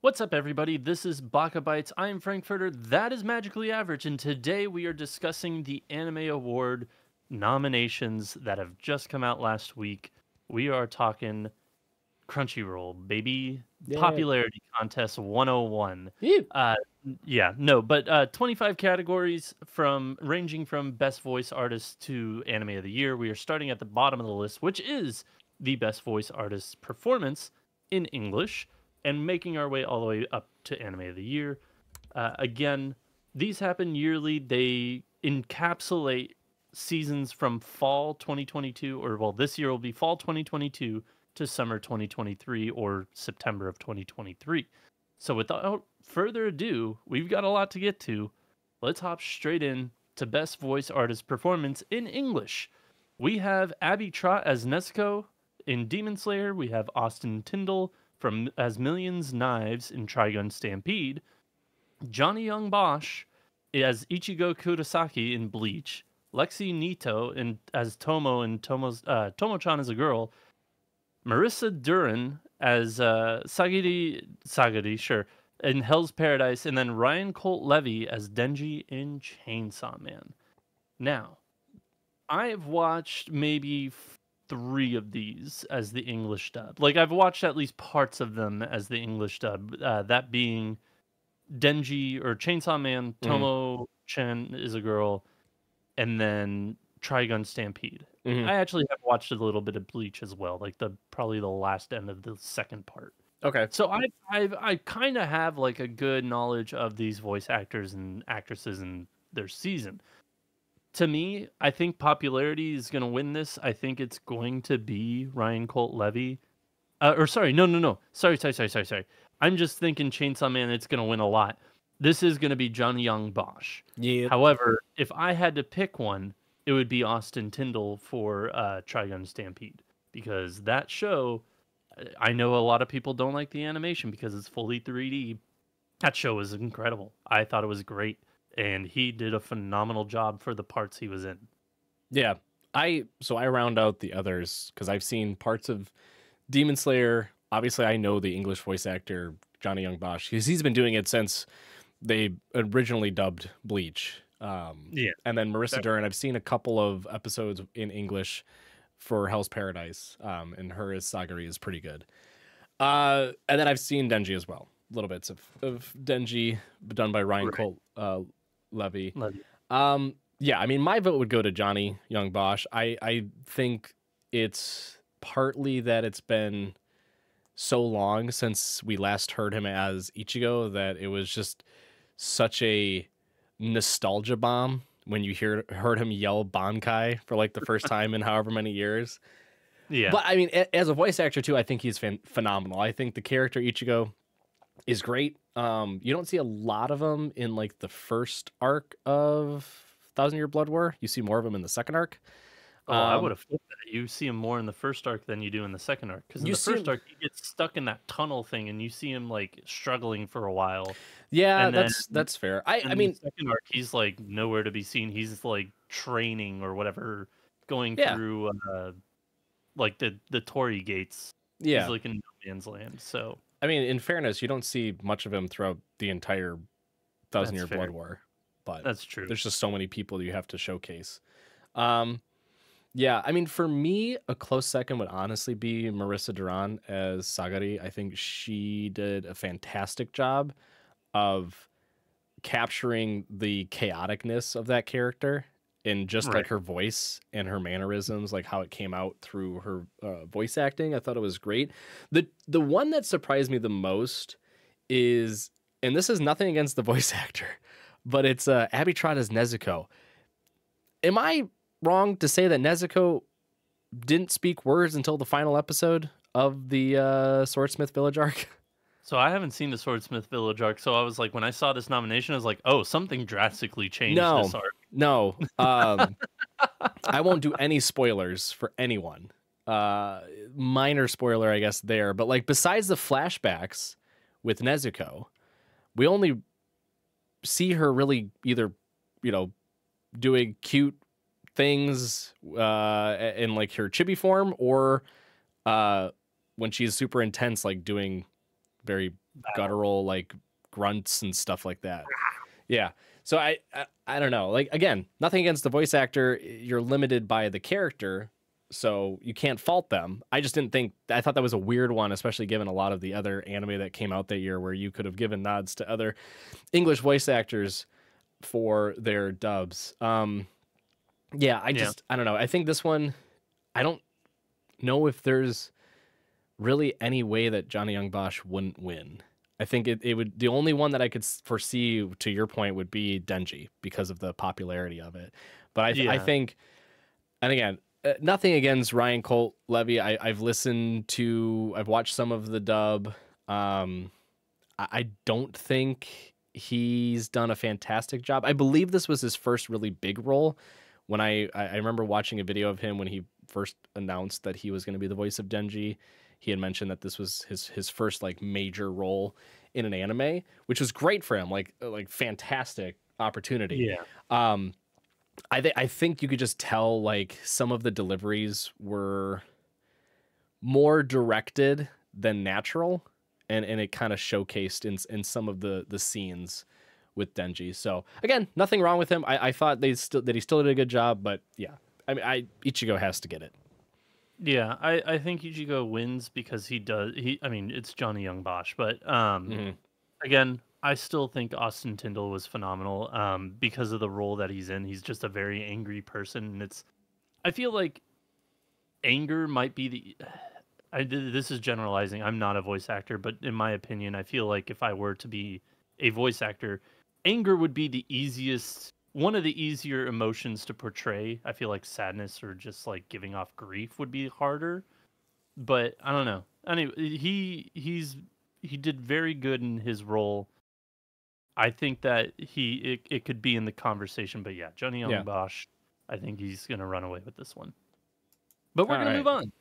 What's up, everybody? This is BakaBites. I am Frankfurter. That is Magically Average, and today we are discussing the Anime Award nominations that have just come out last week. We are talking Crunchyroll, baby. Yeah. Popularity Contest 101. Yeah. Yeah, no, but 25 categories from ranging from Best Voice Artist to Anime of the Year. We are starting at the bottom of the list, which is the Best Voice Artist Performance in English, and making our way all the way up to Anime of the Year. Again, these happen yearly. They encapsulate seasons from fall 2022, or well, this year will be fall 2022 to summer 2023 or September of 2023. So without further ado, we've got a lot to get to. Let's hop straight in to Best Voice Artist Performance in English. We have Abby Trott as Nezuko in Demon Slayer. We have Austin Tyndall as Millions Knives in Trigun Stampede. Johnny Young Bosch as Ichigo Kurosaki in Bleach. Lexi Nito as Tomo in Tomo-chan as a Girl. Marissa Duran as Sagiri, sure, in Hell's Paradise, and then Ryan Colt Levy as Denji in Chainsaw Man. Now, I have watched maybe 3 of these as the English dub. Like, I've watched at least parts of them as the English dub, that being Denji or Chainsaw Man, Tomo-chan is a Girl, and then Trigun Stampede. I actually have watched a little bit of Bleach as well, like probably the last end of the second part. Okay. So I kind of have like a good knowledge of these voice actors and actresses and their season. To me, I think popularity is going to win this. I think it's going to be Ryan Colt Levy. No. Sorry. I'm just thinking Chainsaw Man, it's going to win a lot. This is going to be Johnny Young Bosch. Yeah. However, if I had to pick one, it would be Austin Tyndall for Trigun Stampede, because that show, I know a lot of people don't like the animation because it's fully 3D. That show was incredible. I thought it was great, and he did a phenomenal job for the parts he was in. Yeah. I round out the others because I've seen parts of Demon Slayer. Obviously, I know the English voice actor Johnny Young Bosch because he's been doing it since they originally dubbed Bleach. And then Marissa Duran, I've seen a couple of episodes in English for Hell's Paradise, and her as Sagari is pretty good. And then I've seen Denji as well, little bits of Denji done by Ryan Colt Levy. Yeah, I mean, my vote would go to Johnny Young Bosch. I think it's partly that it's been so long since we last heard him as Ichigo that it was just such a nostalgia bomb when you heard him yell Bankai for like the first time in however many years. Yeah. But I mean, as a voice actor too, I think he's phenomenal. I think the character Ichigo is great. You don't see a lot of him in like the first arc of Thousand Year Blood War. You see more of him in the second arc. Oh, I would have flipped that. You see him more in the first arc than you do in the second arc. Because in the first arc, he gets stuck in that tunnel thing, and you see him like struggling for a while. Yeah, that's fair. I mean, the second arc, he's like nowhere to be seen. He's like training or whatever, going through like the Torii gates. Yeah, he's like in no man's land. So I mean, in fairness, you don't see much of him throughout the entire Thousand Year Blood War. But that's true. There's just so many people you have to showcase. Yeah, I mean, for me, a close second would honestly be Marissa Duran as Sagari. I think she did a fantastic job of capturing the chaoticness of that character in just like her voice and her mannerisms, like how it came out through her voice acting. I thought it was great. The one that surprised me the most is, and this is nothing against the voice actor, but it's Abby Trott as Nezuko. Am I wrong to say that Nezuko didn't speak words until the final episode of the Swordsmith Village arc? So I haven't seen the Swordsmith Village arc, so I was like, when I saw this nomination, I was like, oh, something drastically changed this arc. No, I won't do any spoilers for anyone. Minor spoiler, I guess, there. But like, besides the flashbacks with Nezuko, we only see her really either, doing cute things in like her chibi form, or when she's super intense, like doing very guttural like grunts and stuff like that. Yeah. So I don't know. Like again, nothing against the voice actor. You're limited by the character, so you can't fault them. I just didn't think. I thought that was a weird one, especially given a lot of the other anime that came out that year, where you could have given nods to other English voice actors for their dubs. Yeah. I don't know. I think this one. I don't know if there's really any way that Johnny Young Bosch wouldn't win. I think it would, the only one that I could foresee, to your point, would be Denji because of the popularity of it. But I think, and again, nothing against Ryan Colt Levy. I've watched some of the dub. I don't think he's done a fantastic job. I believe this was his first really big role. When I remember watching a video of him when he first announced that he was going to be the voice of Denji. He had mentioned that this was his first like major role in an anime, which was great for him, like fantastic opportunity. Yeah. I think you could just tell like some of the deliveries were more directed than natural, and it kind of showcased in some of the scenes with Denji. So again, nothing wrong with him. I thought he still did a good job, but yeah, I mean, Ichigo has to get it. Yeah, I think Ichigo wins because I mean, it's Johnny Young Bosch, but again, I still think Austin Tyndall was phenomenal because of the role that he's in. He's just a very angry person, and I feel like anger might be this is generalizing. I'm not a voice actor, but in my opinion, I feel like if I were to be a voice actor, anger would be one of the easier emotions to portray. I feel like sadness or just like giving off grief would be harder. But I don't know. Anyway, he did very good in his role. I think that it could be in the conversation, but yeah, Johnny Young Bosch, I think he's gonna run away with this one. But we're gonna move on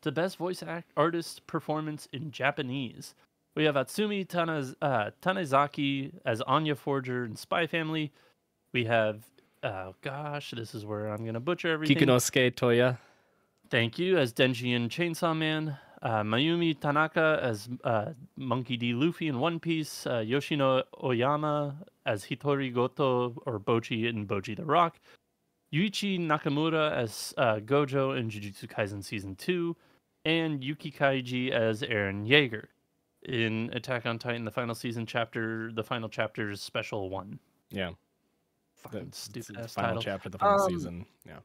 to best voice artist performance in Japanese. We have Atsumi Tanezaki as Anya Forger in Spy Family. We have, oh gosh, this is where I'm gonna butcher everything. Kikunosuke Toya. Thank you, as Denji in Chainsaw Man. Mayumi Tanaka as Monkey D. Luffy in One Piece. Yoshino Oyama as Hitori Goto or Bochi in Bochi the Rock. Yuichi Nakamura as Gojo in Jujutsu Kaisen Season 2. And Yuki Kaiji as Eren Yeager in Attack on Titan, the final chapter's special 1. Yeah. Fucking stupid ass final title. chapter of the final season. Yeah.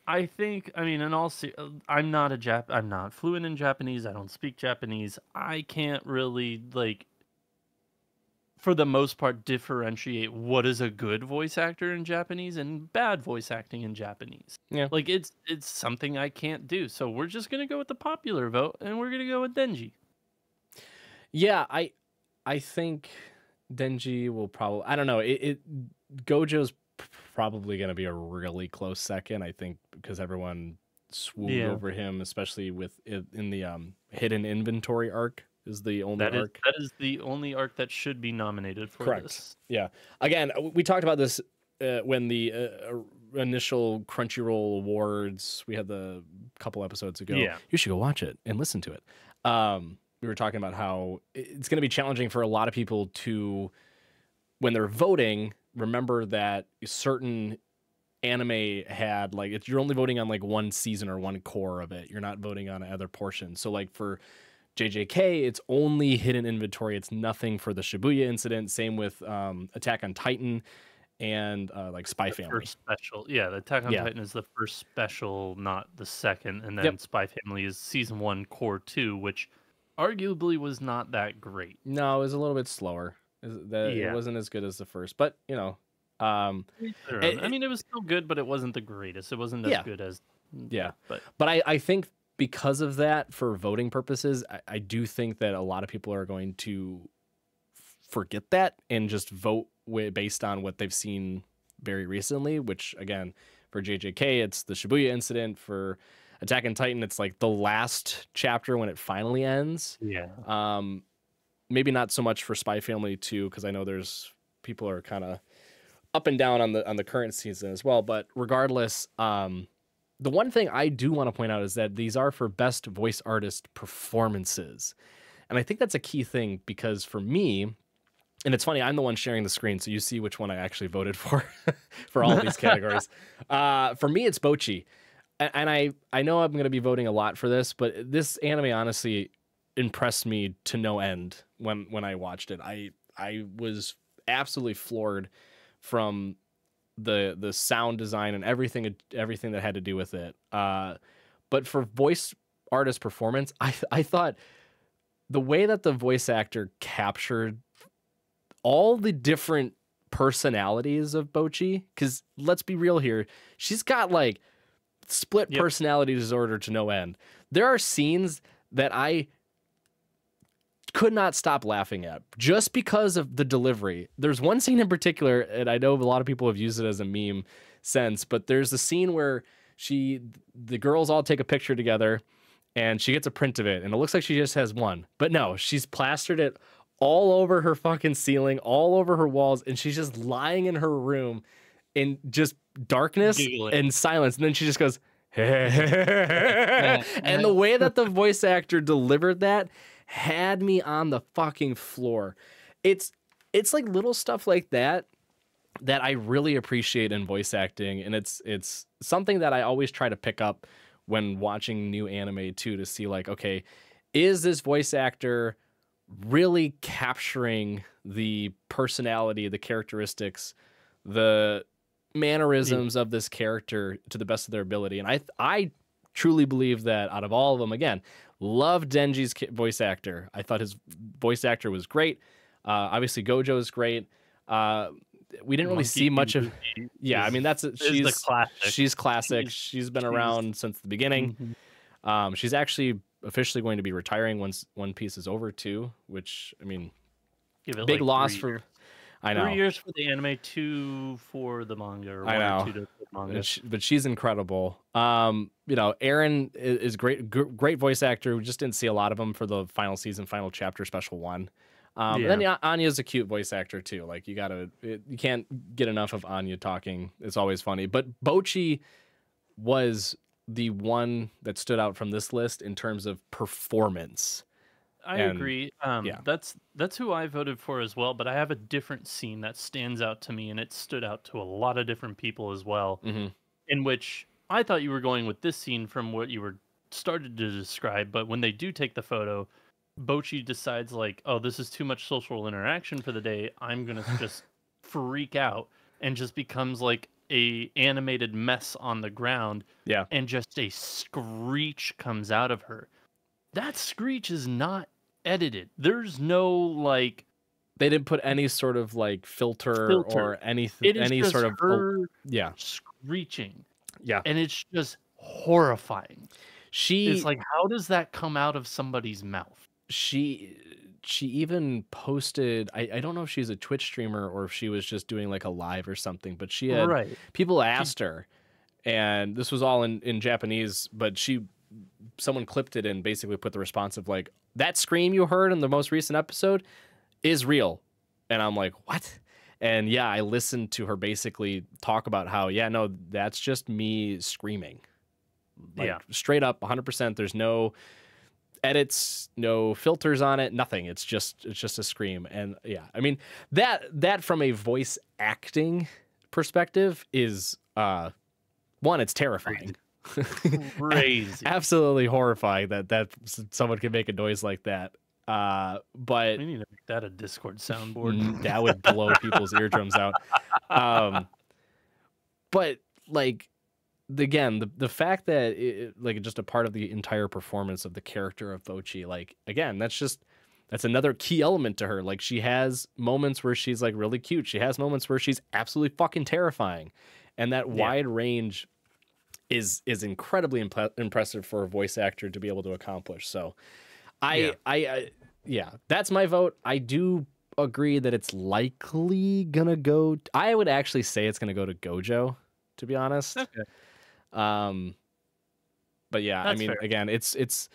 I think, I mean, I'm not fluent in Japanese. I don't speak Japanese. I can't really, like, for the most part, differentiate what is a good voice actor in Japanese and bad voice acting in Japanese. Yeah. Like, it's something I can't do. So we're just going to go with the popular vote, and we're going to go with Denji. Yeah, I think Denji will probably, I don't know, Gojo's probably going to be a really close second, I think, because everyone swooned over him, especially in the hidden inventory arc is the only arc. That is the only arc that should be nominated for this. Yeah. Again, we talked about this when the initial Crunchyroll Awards, we had the couple episodes ago. Yeah. You should go watch it and listen to it. We were talking about how it's going to be challenging for a lot of people to, when they're voting, remember that certain anime had, like, you're only voting on like one season or one core of it. You're not voting on other portions. So like for JJK, it's only hidden inventory. It's nothing for the Shibuya incident. Same with Attack on Titan and like Spy Family. First special. Yeah, the Attack on Titan is the first special, not the second. And then Spy Family is season 1, core 2, which arguably was not that great. No, it was a little bit slower. It wasn't as good as the first, but you know, I mean, it was still good, but it wasn't the greatest. It wasn't as good as But I think because of that, for voting purposes, I do think that a lot of people are going to forget that and just vote based on what they've seen very recently. Which again, for JJK, it's the Shibuya incident. For Attack on Titan, it's like the last chapter when it finally ends. Yeah. Maybe not so much for Spy Family 2, because I know there's people are kind of up and down on the current season as well. But regardless, the one thing I do want to point out is that these are for best voice artist performances. And I think that's a key thing because for me, and it's funny, I'm the one sharing the screen, so you see which one I actually voted for for all of these categories. For me, it's Bocchi. And I know I'm going to be voting a lot for this, but this anime honestly impressed me to no end when I watched it. I was absolutely floored from the sound design and everything that had to do with it. But for voice artist performance, I thought the way that the voice actor captured all the different personalities of Bocchi, because let's be real here, she's got like split personality disorder to no end. There are scenes that I could not stop laughing at just because of the delivery. There's one scene in particular, and I know a lot of people have used it as a meme since, but there's a scene where the girls all take a picture together and she gets a print of it and it looks like she just has one, but no, she's plastered it all over her fucking ceiling, all over her walls, and she's just lying in her room in just darkness and silence. And then she just goes, and the way that the voice actor delivered that had me on the fucking floor. It's like little stuff like that I really appreciate in voice acting, and it's something that I always try to pick up when watching new anime too, to see like, okay, is this voice actor really capturing the personality, the characteristics, the mannerisms of this character to the best of their ability? And I truly believe that out of all of them, again, love Denji's voice actor. I thought his voice actor was great. Obviously Gojo is great. We didn't really see much of. Yeah, I mean she's classic. She's been around since the beginning. Mm-hmm. She's actually officially going to be retiring once One Piece is over too, which I mean, big like loss for. I know 3 years for the anime, 2 for the manga. Or 1 or 2 to the manga. But she's incredible. You know, Aaron is great voice actor. We just didn't see a lot of him for the final season, final chapter, special one. And then Anya's a cute voice actor too. Like you can't get enough of Anya talking. It's always funny. But Bocchi was the one that stood out from this list in terms of performance. I agree. That's who I voted for as well. But I have a different scene that stands out to me, and it stood out to a lot of different people as well. Mm-hmm. In which I thought you were going with this scene from what you were started to describe. But when they do take the photo, Bocchi decides like, oh, this is too much social interaction for the day. I'm gonna just freak out, and just becomes like a animated mess on the ground. Yeah, and just a screech comes out of her. That screech is not edited. There's no like. They didn't put any sort of like filter. Or anything. Any sort of her screeching. Yeah, and it's just horrifying. It's like, how does that come out of somebody's mouth? She even posted, I don't know if she's a Twitch streamer or if she was just doing like a live or something, but she had people asked her, and this was all in Japanese, but someone clipped it and basically put the response of like, that scream you heard in the most recent episode is real. And I'm like, what? And yeah, I listened to her basically talk about how, yeah, no, that's just me screaming. Like, straight up 100%. There's no edits, no filters on it, nothing. It's just a scream. And yeah, I mean, that from a voice acting perspective is one, it's terrifying. Crazy. Absolutely horrifying that someone can make a noise like that. But we need to make that a Discord soundboard. That would blow people's eardrums out. But like, again, the fact that like just a part of the entire performance of the character of Bocchi, like again, that's another key element to her. Like she has moments where she's like really cute. She has moments where she's absolutely fucking terrifying, and that wide range is incredibly impressive for a voice actor to be able to accomplish. So, that's my vote. I do agree that it's likely gonna go. I would actually say it's gonna go to Gojo, to be honest. Okay. But yeah, that's I mean, fair. Again, it's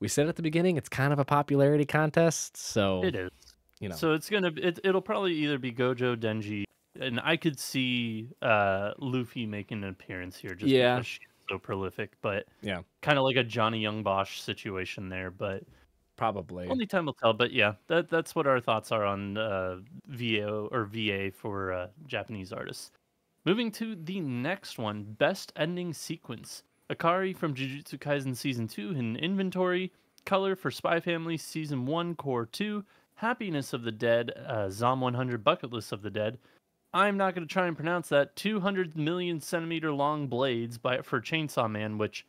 we said at the beginning, it's kind of a popularity contest, so it is. You know, so it'll probably either be Gojo, Denji, and I could see Luffy making an appearance here just because she's so prolific. But kind of like a Johnny Young Bosch situation there. But Probably. Only time will tell, but yeah, that's what our thoughts are on VO or VA for Japanese artists. Moving to the next one, best ending sequence. Akari from Jujutsu Kaisen Season 2 in Inventory, Color for Spy Family Season 1 Core 2, Happiness of the Dead, Zom 100 Bucket List of the Dead. I'm not going to try and pronounce that. 200 million centimeter long blades for Chainsaw Man, which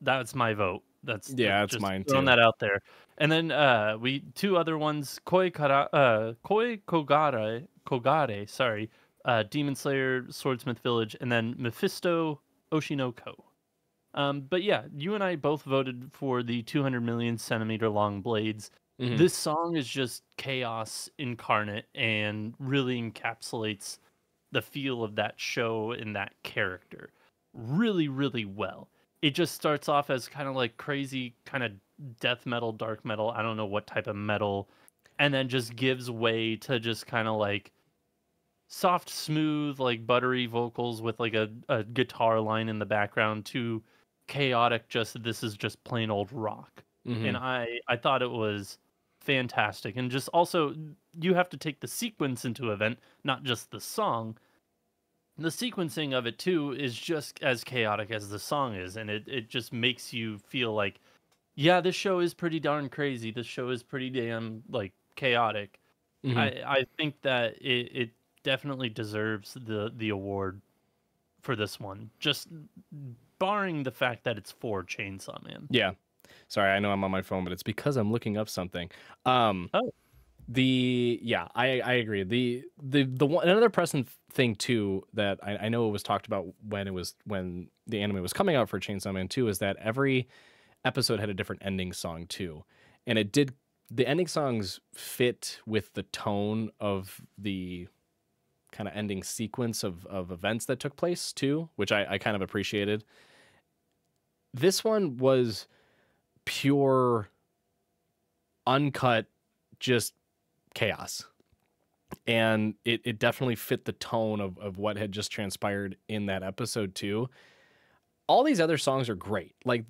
that's my vote. That's Yeah, that's just mine throwing too. that out there. And then we two other ones, Koi Kogare, sorry, Demon Slayer, Swordsmith Village, and then Mephisto Oshinoko. But yeah, you and I both voted for the 200 million centimeter long blades. Hmm. This song is just chaos incarnate and really encapsulates the feel of that show and that character really, really well. It just starts off as kind of like crazy, kind of death metal, dark metal. I don't know what type of metal, and then just gives way to just kind of like soft, smooth, like buttery vocals with like a guitar line in the background to chaotic, just this is just plain old rock. And Hmm. I thought it was fantastic. And just also you have to take the sequence into event, not just the song. The sequencing of it too is just as chaotic as the song is, and it just makes you feel like, yeah, this show is pretty darn crazy. This show is pretty damn like chaotic. Hmm. I think that it definitely deserves the award for this one, just barring the fact that it's for Chainsaw Man. Yeah. Sorry, I know I'm on my phone, but it's because I'm looking up something. Um, Oh, I agree. The one another present thing too that I know it was talked about when the anime was coming out for Chainsaw Man 2 is that every episode had a different ending song too, and the ending songs fit with the tone of the kind of ending sequence of events that took place too, which I kind of appreciated. This one was pure, uncut, just chaos. And it definitely fit the tone of what had just transpired in that episode too. All these other songs are great. Like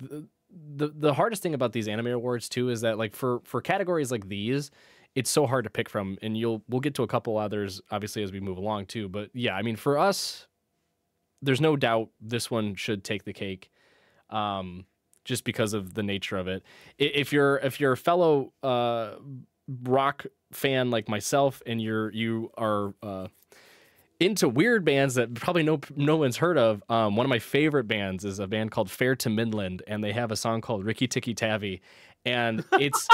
the hardest thing about these anime awards too is that like for categories like these, it's so hard to pick from, and we'll get to a couple others obviously as we move along too. But yeah, I mean for us, there's no doubt this one should take the cake. Just because of the nature of it. If you're a fellow rock fan like myself, and you are into weird bands that probably no one's heard of, one of my favorite bands is a band called Fair to Midland, and they have a song called Ricky Tikki Tavi, and it's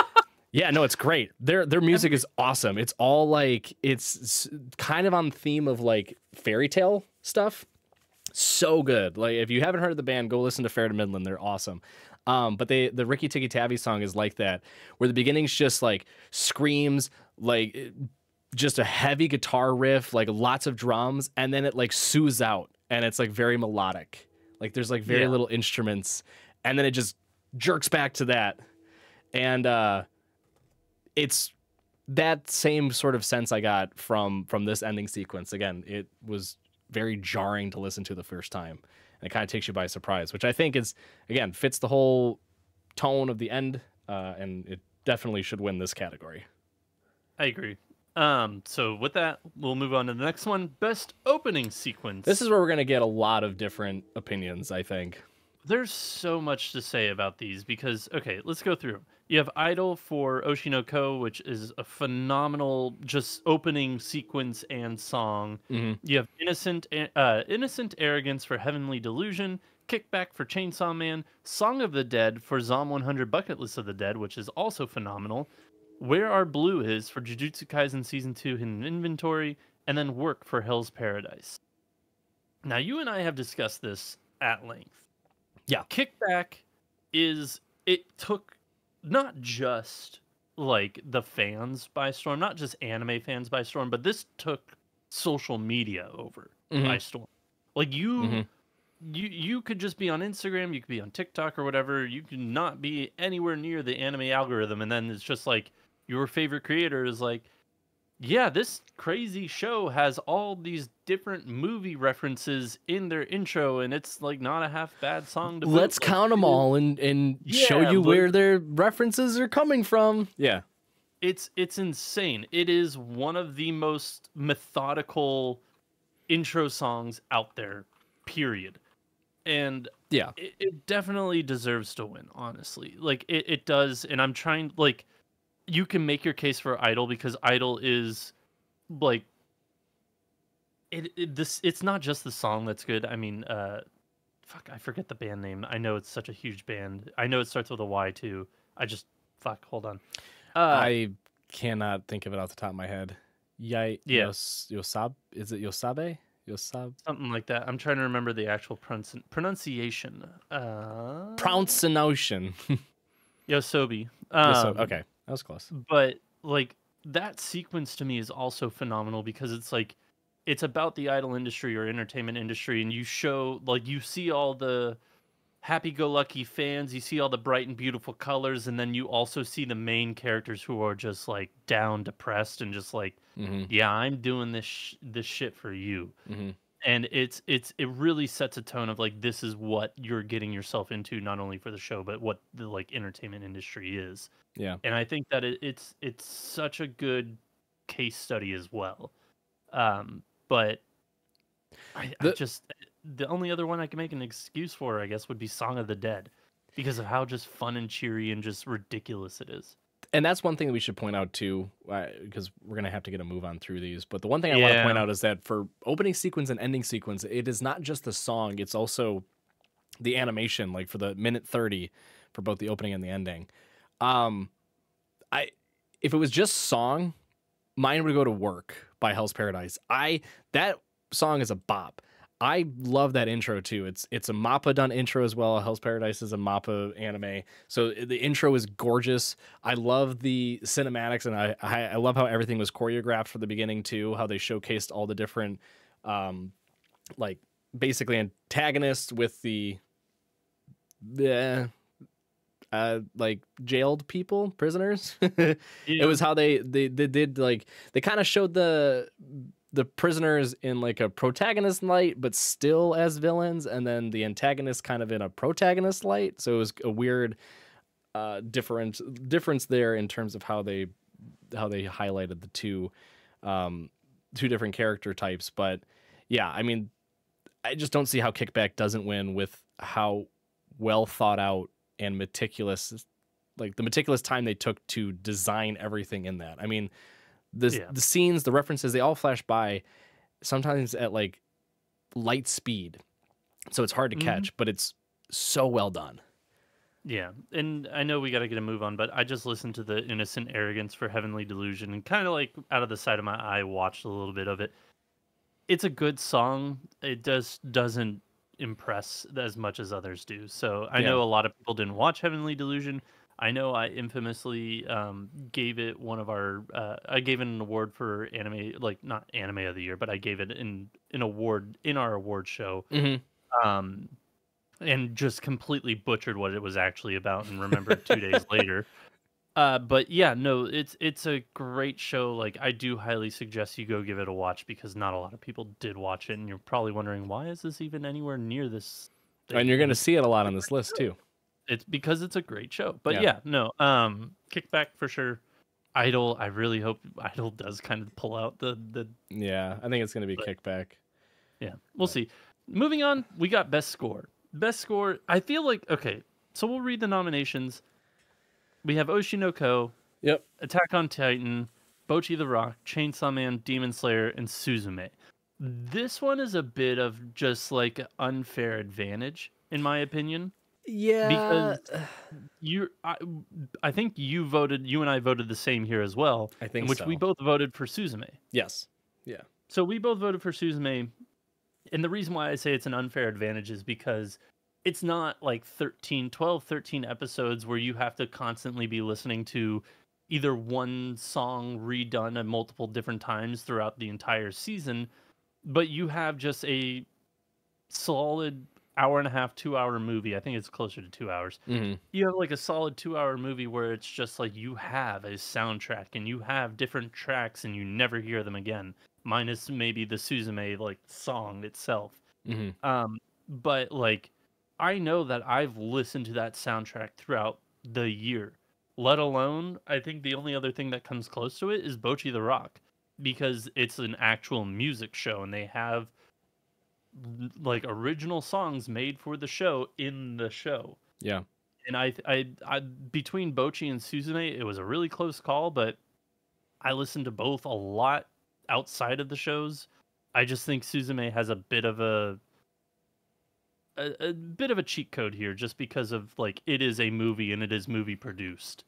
yeah, no, it's great. Their music is awesome. It's all like it's kind of on theme of like fairy tale stuff. So good. Like if you haven't heard of the band, go listen to Fair to Midland. They're awesome. But the Ricky Tikki Tavi song is like that, where the beginning's just like screams, like just a heavy guitar riff, like lots of drums, and then it like soothes out, and it's like very melodic. Like there's like very yeah. little instruments, and then it just jerks back to that, and it's that same sort of sense I got from this ending sequence. Again, it was very jarring to listen to the first time. And it kind of takes you by surprise, which I think is, again, fits the whole tone of the end, and it definitely should win this category. I agree. So with that, we'll move on to the next one. Best opening sequence. This is where we're going to get a lot of different opinions, I think. There's so much to say about these because, okay, let's go through 'em. You have Idol for Oshinoko, which is a phenomenal just opening sequence and song. Hmm. You have Innocent Arrogance for Heavenly Delusion, Kickback for Chainsaw Man, Song of the Dead for Zom 100 Bucket List of the Dead, which is also phenomenal. Where Our Blue Is for Jujutsu Kaisen Season 2 Hidden Inventory, and then Work for Hell's Paradise. Now, you and I have discussed this at length. Yeah. Kickback it took not just like the fans by storm, not just anime fans by storm, but this took social media over by Hmm. storm. Like Hmm. you could just be on Instagram, you could be on TikTok or whatever, you could not be anywhere near the anime algorithm, and then it's just like your favorite creator is like, yeah, this crazy show has all these different movie references in their intro, and it's like not a half bad song to boot. Let's Like, count them all and show yeah, you look, where their references are coming from. Yeah. it's insane. It is one of the most methodical intro songs out there, period. And Yeah. it definitely deserves to win, honestly. Like it does, and I'm trying like you can make your case for Idol because Idol is like it's not just the song that's good. I mean, fuck, I forget the band name. I know it's such a huge band. I know it starts with a Y too. I just fuck, hold on. Uh I cannot think of it off the top of my head. yeah, Yosab? Is it Yosabe? Yosab? something like that. I'm trying to remember the actual pronunciation. Pronunciation. Yosobi. Okay, that was close. But like that sequence to me is also phenomenal because it's like it's about the idol industry or entertainment industry, and you show like you see all the happy-go-lucky fans, you see all the bright and beautiful colors, and then you also see the main characters who are just like down, depressed, and just like, Mm-hmm. yeah, I'm doing this shit for you. Mm-hmm. And it really sets a tone of like this is what you're getting yourself into, not only for the show, but what the like entertainment industry is. Yeah. And I think that it's such a good case study as well. But I The just the only other one I can make an excuse for, I guess, would be Song of the Dead, because of how just fun and cheery and just ridiculous it is. and that's one thing that we should point out too, because we're gonna have to get a move on through these. But the one thing I want to point Yeah, out is that for opening sequence and ending sequence, it is not just the song; it's also the animation. Like for the minute 30 for both the opening and the ending. Um, I if it was just song, mine would go to Work by Hell's Paradise. That song is a bop. I love that intro too. It's a Mappa done intro as well. Hell's Paradise is a Mappa anime, so the intro is gorgeous. I love the cinematics, and I love how everything was choreographed for the beginning too. How they showcased all the different, like basically antagonists with the like jailed people, prisoners. It yeah, was how they did like they kind of showed the prisoners in like a protagonist light, but still as villains, and then the antagonist kind of in a protagonist light. So it was a weird difference there in terms of how they highlighted the two different character types. But yeah, I mean, I just don't see how Kickback doesn't win with how well thought out and meticulous, like the meticulous time they took to design everything in that. I mean, yeah, the scenes, the references, they all flash by sometimes at like light speed. So it's hard to hmm catch, but it's so well done. yeah. And I know we got to get a move on, but I just listened to the Innocent Arrogance for Heavenly Delusion and kind of like out of the side of my eye watched a little bit of it. It's a good song. It just doesn't impress as much as others do. So I Yeah. know a lot of people didn't watch Heavenly Delusion. I know I infamously gave it one of our. I gave it an award for anime, like not anime of the year, but I gave it an award in our award show. Hmm. Um, and just completely butchered what it was actually about, and remembered 2 days later. But yeah, no, it's a great show. Like I do highly suggest you go give it a watch because not a lot of people did watch it, and you're probably wondering why is this even anywhere near this And thing? you're going And to see it a lot on this list too. it's because it's a great show. But Yeah. yeah, no, Kickback for sure. Idol, I really hope Idol does kind of pull out the Yeah. I think it's going to be but Kickback. yeah, we'll But see. Moving on, we got best score. Best score, I feel like okay, so we'll read the nominations. We have Oshinoko, yep. Attack on Titan, Bocchi the Rock, Chainsaw Man, Demon Slayer, and Suzume. This one is a bit of just like an unfair advantage, in my opinion, Yeah. because you, I think you and I voted the same here as well, I in think which we so. both voted for Suzume. Yes. Yeah. So we both voted for Suzume, and the reason why I say it's an unfair advantage is because it's not like 13 episodes where you have to constantly be listening to either one song redone at multiple different times throughout the entire season, but you have just a solid hour and a half, 2 hour movie. I think it's closer to 2 hours. Hmm. You have like a solid 2 hour movie where it's just like you have a soundtrack and you have different tracks and you never hear them again, minus maybe the Suzume like song itself. Hmm. But like I know that I've listened to that soundtrack throughout the year. Let alone, I think the only other thing that comes close to it is Bocchi the Rock, because it's an actual music show and they have like original songs made for the show in the show. Yeah. And I between Bocchi and Suzume, it was a really close call, but I listened to both a lot outside of the shows. I just think Suzume has a bit of a bit of a cheat code here, just because of like it is a movie and it is movie produced,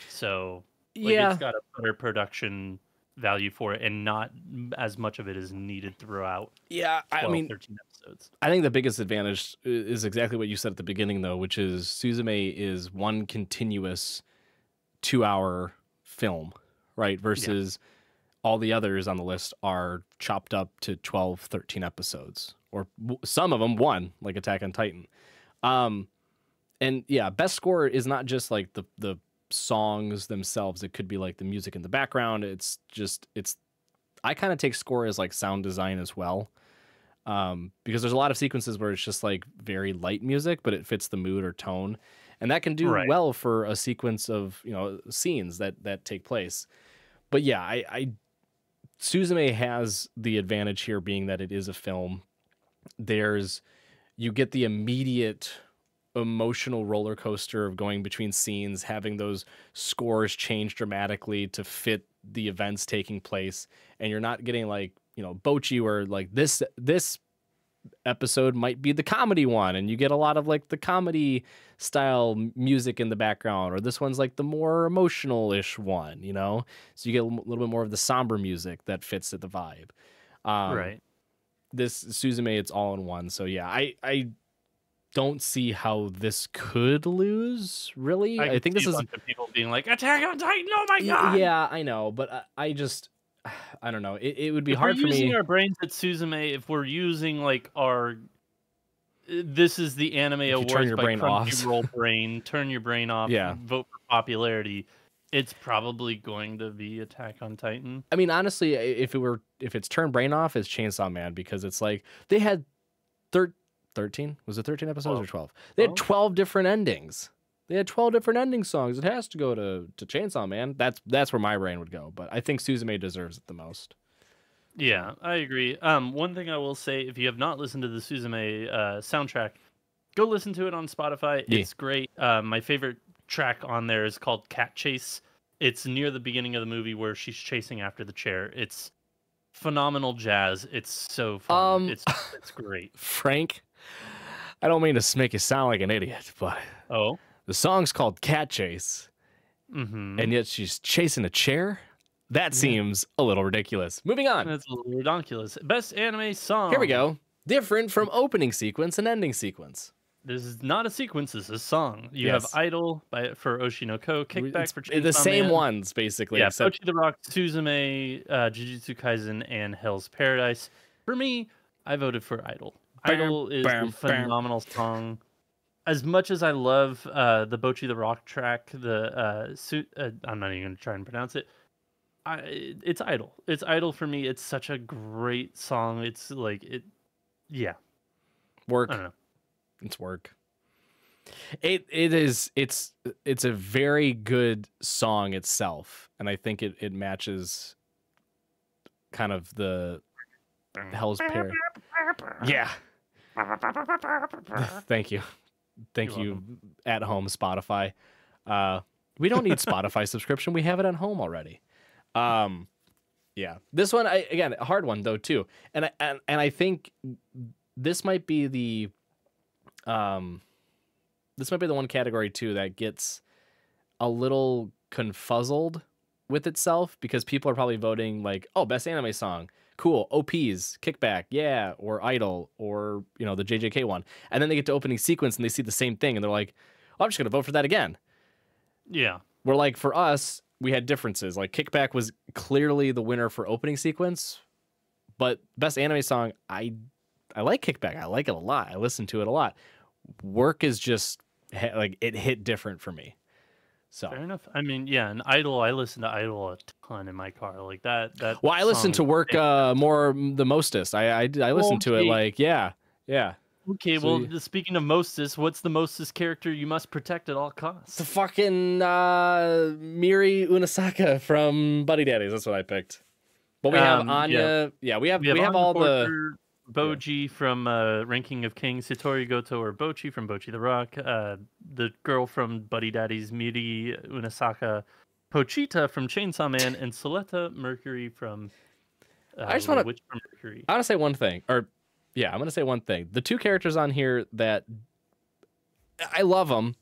so like Yeah. it's got a better production value for it, and not as much of it is needed throughout Yeah. 12, I mean, 13 episodes. I think the biggest advantage is exactly what you said at the beginning, though, which is Suzume is one continuous 2 hour film, right? Versus all the others on the list are chopped up to 12, 13 episodes, or some of them one, like Attack on Titan. And yeah, best score is not just like the songs themselves. It could be like the music in the background. It's I kind of take score as like sound design as well. Because there's a lot of sequences where it's just like very light music, but it fits the mood or tone, and that can do Right. well for a sequence of scenes that take place. But yeah, I Suzume has the advantage here, being that it is a film. You get the immediate emotional roller coaster of going between scenes, having those scores change dramatically to fit the events taking place, and you're not getting like Bocchi, where like this episode might be the comedy one and you get a lot of like the comedy style music in the background, or this one's like the more emotional-ish one, so you get a little bit more of the somber music that fits at the vibe. Right. This Suzume, it's all in one. So yeah, I don't see how this could lose, really. I think this a is bunch of people being like, Attack on Titan, oh my god. Yeah, I know, but I just I don't know. It would be If hard we're for me. using our brains at Suzume, if we're using like our this is the Anime Awards turn your by brain off. Crunchyroll brain, turn your brain off, Yeah. vote for popularity, it's probably going to be Attack on Titan. I mean, honestly, if it's turn brain off, it's Chainsaw Man, because it's like they had 13. Was it 13 episodes or 12? They had 12 different endings. They had 12 different ending songs. It has to go to Chainsaw Man. That's where my brain would go. But I think Suzume deserves it the most. Yeah, I agree. One thing I will say, if you have not listened to the Suzume soundtrack, go listen to it on Spotify. Yeah. It's great. My favorite track on there is called Cat Chase. It's near the beginning of the movie where she's chasing after the chair. It's phenomenal jazz. It's so fun. It's great. Frank, I don't mean to make you sound like an idiot, but the song's called Cat Chase, and yet she's chasing a chair? That seems a little ridiculous. Moving on. That's a little ridiculous. Best anime song. Here we go. Different from opening sequence and ending sequence. This is not a sequence. This is a song. You have Idol for Oshinoko, Kickback for Chainsaw the same Man. ones, basically. Yeah, Bocchi the Rock, Suzume, Jujutsu Kaisen, and Hell's Paradise. For me, I voted for Idol. Idol is a phenomenal song. As much as I love the Bocchi the Rock track, I'm not even going to try and pronounce it. It's Idol. It's Idol for me. It's such a great song. It's like yeah. Work. I don't know. It's work. It's a very good song itself, and I think it matches kind of the Hell's Paradise. Yeah. Thank you. Thank you at home Spotify. We don't need Spotify subscription. We have it at home already. Yeah. This one, again, a hard one though too. And I think this might be the one category too that gets a little confuzzled with itself, because people are probably voting like, oh, best anime song, cool, OPs, Kickback, yeah, or Idol, or the JJK one, and then they get to opening sequence and they see the same thing and they're like, oh, I'm just gonna vote for that again. Yeah. Where like for us, we had differences. Like Kickback was clearly the winner for opening sequence, but best anime song, I like Kickback. I like it a lot. I listen to it a lot. Work is just like it hit different for me. So Fair enough. I mean, yeah, and Idol, I listen to Idol a ton in my car. Like that well, I listen song to is Work more the mostest. I listen to it okay. like yeah. Okay, So well, speaking of Mostis, what's the Mostis character you must protect at all costs? the fucking Miri Unasaka from Buddy Daddies. That's what I picked. But we have Anya. Yeah, we have all Porter, Boji from Ranking of Kings, Hitori Goto or Bochi from Bochi the Rock, the girl from Buddy Daddies, Miri Unasaka, Pochita from Chainsaw Man, and Soleta Mercury from I just want to. Witch from Mercury. I want to say one thing, or yeah, I'm gonna say one thing. The two characters on here that I love them,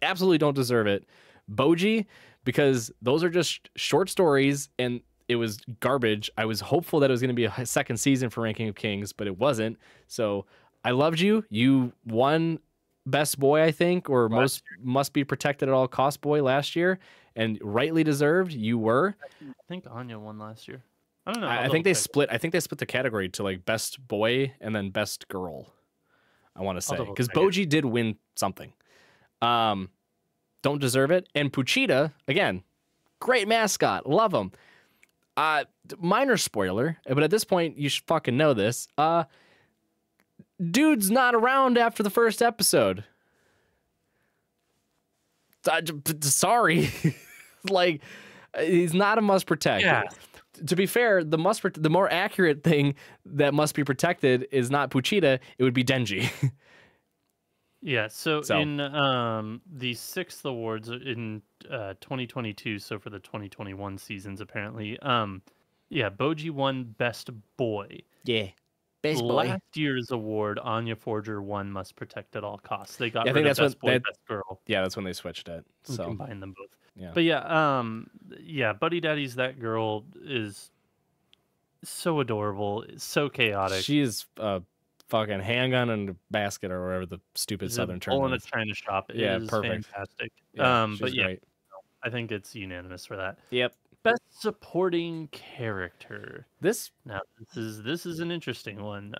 absolutely don't deserve it. Boji, because those are just short stories and it was garbage. I was hopeful that it was going to be a second season for Ranking of Kings, but it wasn't. So I loved you. You won Best Boy, I think, or most must be protected at all costs boy last year, and rightly deserved. You were. I think Anya won last year. I don't know. I think they split. I think they split the category to like Best Boy and then Best Girl. I want to say because Boji did win something. Don't deserve it. And Puchita again, great mascot. Love him. Minor spoiler, but at this point you should fucking know this. Dude's not around after the first episode. Sorry, like he's not a must protect. Yeah. To be fair, the more accurate thing that must be protected is not Puchita. It would be Denji. Yeah, so in the 6th awards in 2022, so for the 2021 seasons, apparently, yeah, Boji won Best Boy. Yeah, Best Boy. Last year's award, Anya Forger won Must Protect at All Costs. They got I rid think of Best Boy, Best Girl. Yeah, that's when they switched it. So combined them both. Yeah, but yeah, Buddy Daddy's that girl is so adorable, so chaotic. She's fucking handgun and a basket or whatever the stupid southern term in a China shop. Yeah, it is perfect. Fantastic. Yeah, but yeah, great. I think it's unanimous for that. Yep. Best supporting character. This is an interesting one.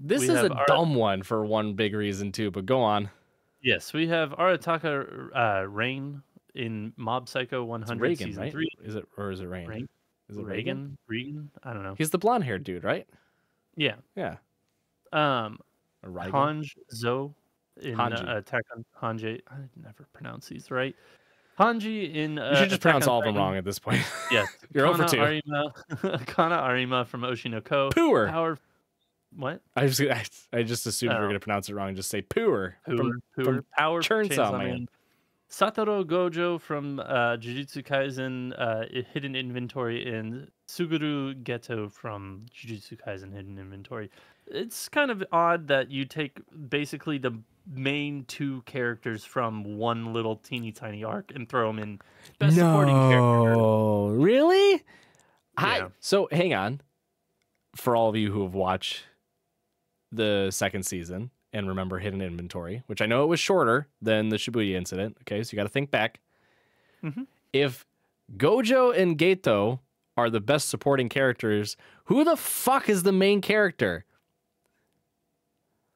This is a dumb one for one big reason too. But go on. Yes, we have Arataka Rain in Mob Psycho 100 Reagan, season right? 3. Is it Rain? Is it Reagan? Reagan? I don't know. He's the blonde haired dude, right? Yeah. Yeah. Hanj Zo in Attack on Hanji. I never pronounce these right. Hanji in you should just pronounce all of them wrong at this point. Yes. You're over 2. Kana Arima from Oshinoko. Poor. What? I just assumed you were going to pronounce it wrong and just say Poor. From Power Chainsaw Man. Satoru Gojo from Jujutsu Kaisen Hidden Inventory and Suguru Geto from Jujutsu Kaisen Hidden Inventory. It's kind of odd that you take basically the main 2 characters from one little teeny tiny arc and throw them in best supporting character. No, really? Yeah. So hang on. For all of you who have watched the second season and remember Hidden Inventory, which I know it was shorter than the Shibuya incident. Okay, so you got to think back. Mm-hmm. If Gojo and Geto are the best supporting characters, who the fuck is the main character?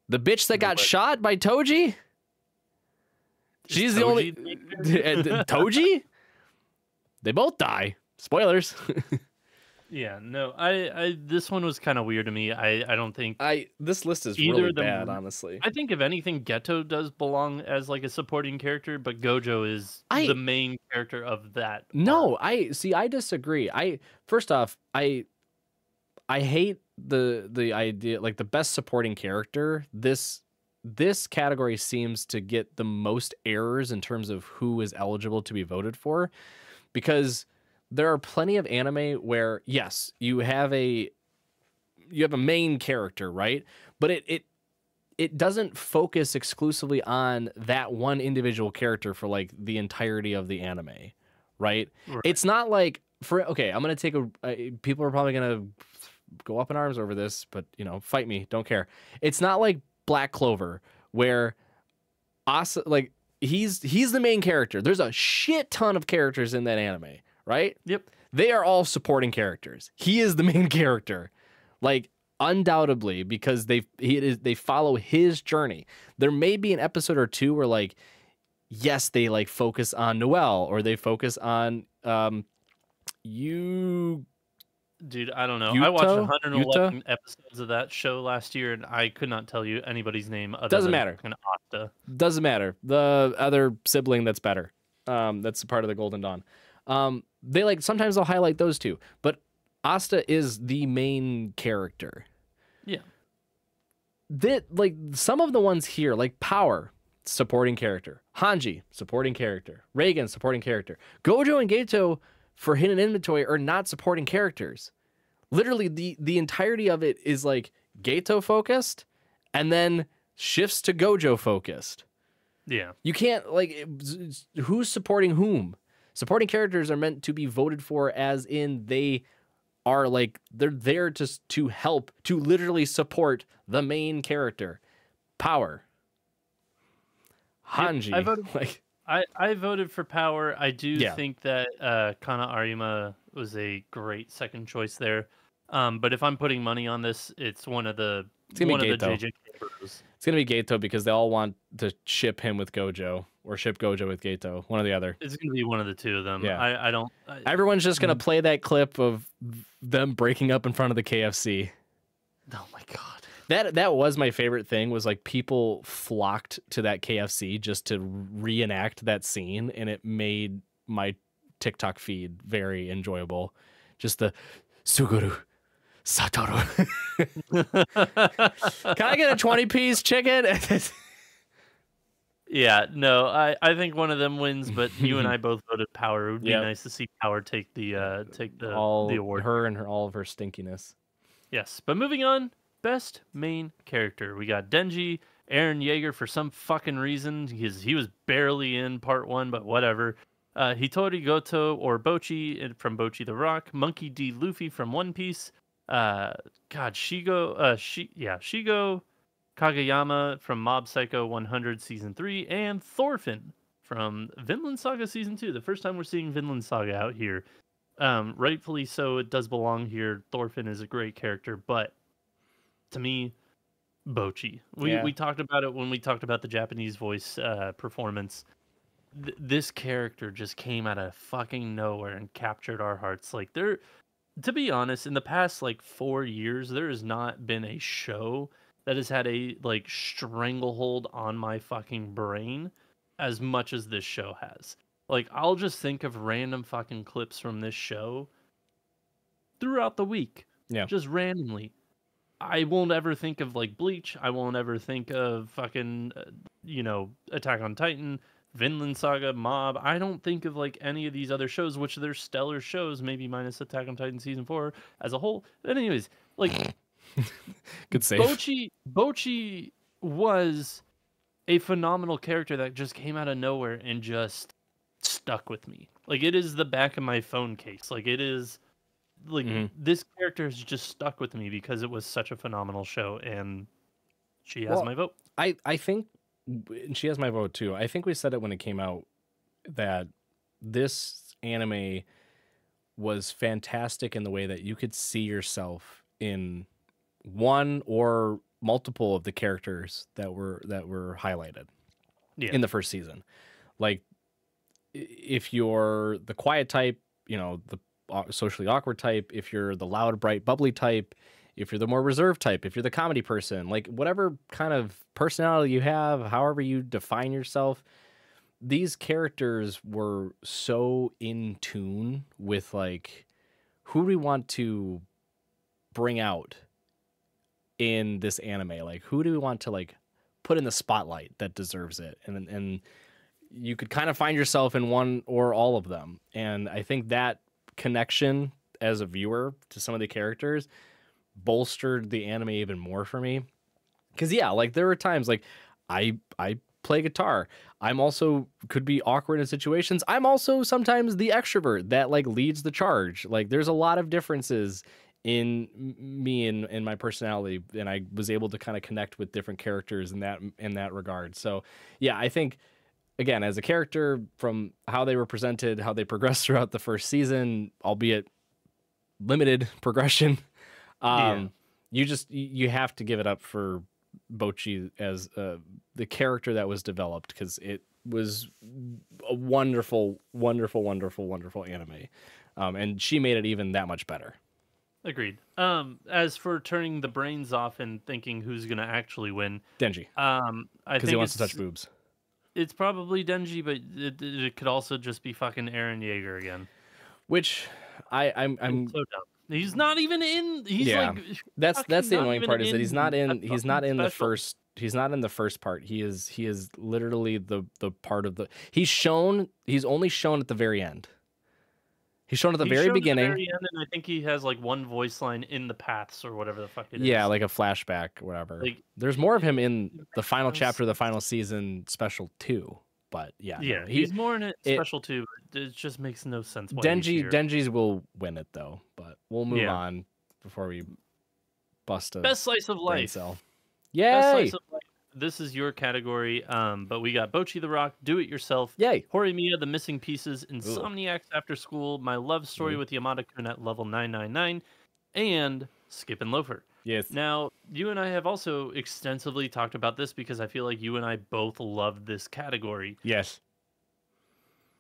The bitch that got shot by Toji? She's the only... Toji? They both die. Spoilers. Yeah, no, I this one was kind of weird to me. I don't think this list is really bad, honestly. I think if anything, Geto does belong as like a supporting character, but Gojo is the main character of that. No, I disagree. First off, I hate the idea, like the best supporting character. This category seems to get the most errors in terms of who is eligible to be voted for, because there are plenty of anime where, yes, you have a main character, right? But it doesn't focus exclusively on that one individual character for like the entirety of the anime, right? It's not like I'm gonna take people are probably gonna go up in arms over this, but fight me, don't care. It's not like Black Clover where Asa, like he's the main character. There's a shit ton of characters in that anime. Right? Yep. They are all supporting characters. He is the main character. Like undoubtedly, because they follow his journey. There may be an episode or two where like, yes, they like focus on Noelle or they focus on you. Dude, I don't know. I watched Yuta? 111 episodes of that show last year, and I could not tell you anybody's name other Doesn't than matter. fucking Asta. Doesn't matter. The other sibling that's better. That's part of the Golden Dawn. They like sometimes they'll highlight those two, but Asta is the main character. Yeah. That like some of the ones here, like Power, supporting character. Hanji, supporting character. Reagan, supporting character. Gojo and Geto for hidden inventory are not supporting characters. Literally, the entirety of it is like Geto focused, and then shifts to Gojo focused. Yeah. You can't like who's supporting whom. Supporting characters are meant to be voted for as in they are like they're there to help, to literally support the main character. Power. Hanji. I voted for Power. I do think that Kana Arima was a great second choice there. But if I'm putting money on this, it's one of the JJ bros. It's gonna be Geto because they all want to ship him with Gojo or ship Gojo with Geto, one or the other. It's gonna be one of the two of them. Yeah. I don't. Everyone's just gonna play that clip of them breaking up in front of the KFC. Oh my god. That was my favorite thing, was like people flocked to that KFC just to reenact that scene, and it made my TikTok feed very enjoyable. Just the Suguru Satoru. Can I get a 20-piece chicken? Yeah, no, I think one of them wins, but you and I both voted Power. It would be nice to see Power take the award. Her and all of her stinkiness. Yes, but moving on. Best main character. We got Denji, Eren Yeager for some fucking reason. He was barely in part 1, but whatever. Hitori Goto or Bochi from Bochi the Rock. Monkey D. Luffy from One Piece. Shigo Kageyama from Mob Psycho 100 Season 3. And Thorfinn from Vinland Saga Season 2. The first time we're seeing Vinland Saga out here. Rightfully so, it does belong here. Thorfinn is a great character, but to me, Bochi. We talked about it when we talked about the Japanese voice performance. This character just came out of fucking nowhere and captured our hearts. Like to be honest, in the past like 4 years, there has not been a show that has had a like stranglehold on my fucking brain as much as this show has. Like I'll just think of random fucking clips from this show throughout the week. Yeah. Just randomly. I won't ever think of like Bleach. I won't ever think of fucking, Attack on Titan, Vinland Saga, Mob. I don't think of like any of these other shows, which they're stellar shows, maybe minus Attack on Titan Season 4 as a whole. But anyways, like, good save. Bochi was a phenomenal character that just came out of nowhere and just stuck with me. Like, it is the back of my phone case. Like, it is... Like this character has just stuck with me because it was such a phenomenal show, and she has my vote. I think she has my vote too. I think we said it when it came out that this anime was fantastic in the way that you could see yourself in one or multiple of the characters that were highlighted in the first season. Like if you're the quiet type, the socially awkward type, if you're the loud, bright, bubbly type, if you're the more reserved type, if you're the comedy person, like whatever kind of personality you have, however you define yourself, these characters were so in tune with like who do we want to bring out in this anime? Like who do we want to like put in the spotlight that deserves it? And you could kind of find yourself in one or all of them. And I think that connection as a viewer to some of the characters bolstered the anime even more for me. Because like there were times like I play guitar. I'm also could be awkward in situations. I'm also sometimes the extrovert that like leads the charge. Like there's a lot of differences in me and my personality, and I was able to kind of connect with different characters in that regard. So I think again, as a character, from how they were presented, how they progressed throughout the first season, albeit limited progression, you have to give it up for Bochi as the character that was developed, because it was a wonderful anime, and she made it even that much better. Agreed. As for turning the brains off and thinking who's gonna actually win, Denji, I because think he wants to touch boobs. It's probably Denji, but it could also just be fucking Eren Yeager again. Which I'm so dumb. He's not even in. He's yeah. like That's the annoying part, is that he's not in special. he's not in the first part. He is literally the part of the he's only shown at the very end. He's shown at the very beginning. At the very end, and I think he has like one voice line in the paths or whatever the fuck it is. Yeah, like a flashback or whatever. Like, there's more of him in the final chapter of the final season special 2 , but yeah. Yeah, he's more in it special 2. It just makes no sense. Denji's will win it though, but we'll move on before we bust a best slice of life. Cell. Yay! Best slice of life. This is your category, but we got Bocchi the Rock, Do It Yourself, Yay! Horimiya, The Missing Pieces, Insomniacs After School, My Love Story with Yamada-kun at level 999, and Skip and Loafer. Yes. Now, you and I have also extensively talked about this because I feel like you and I both love this category. Yes.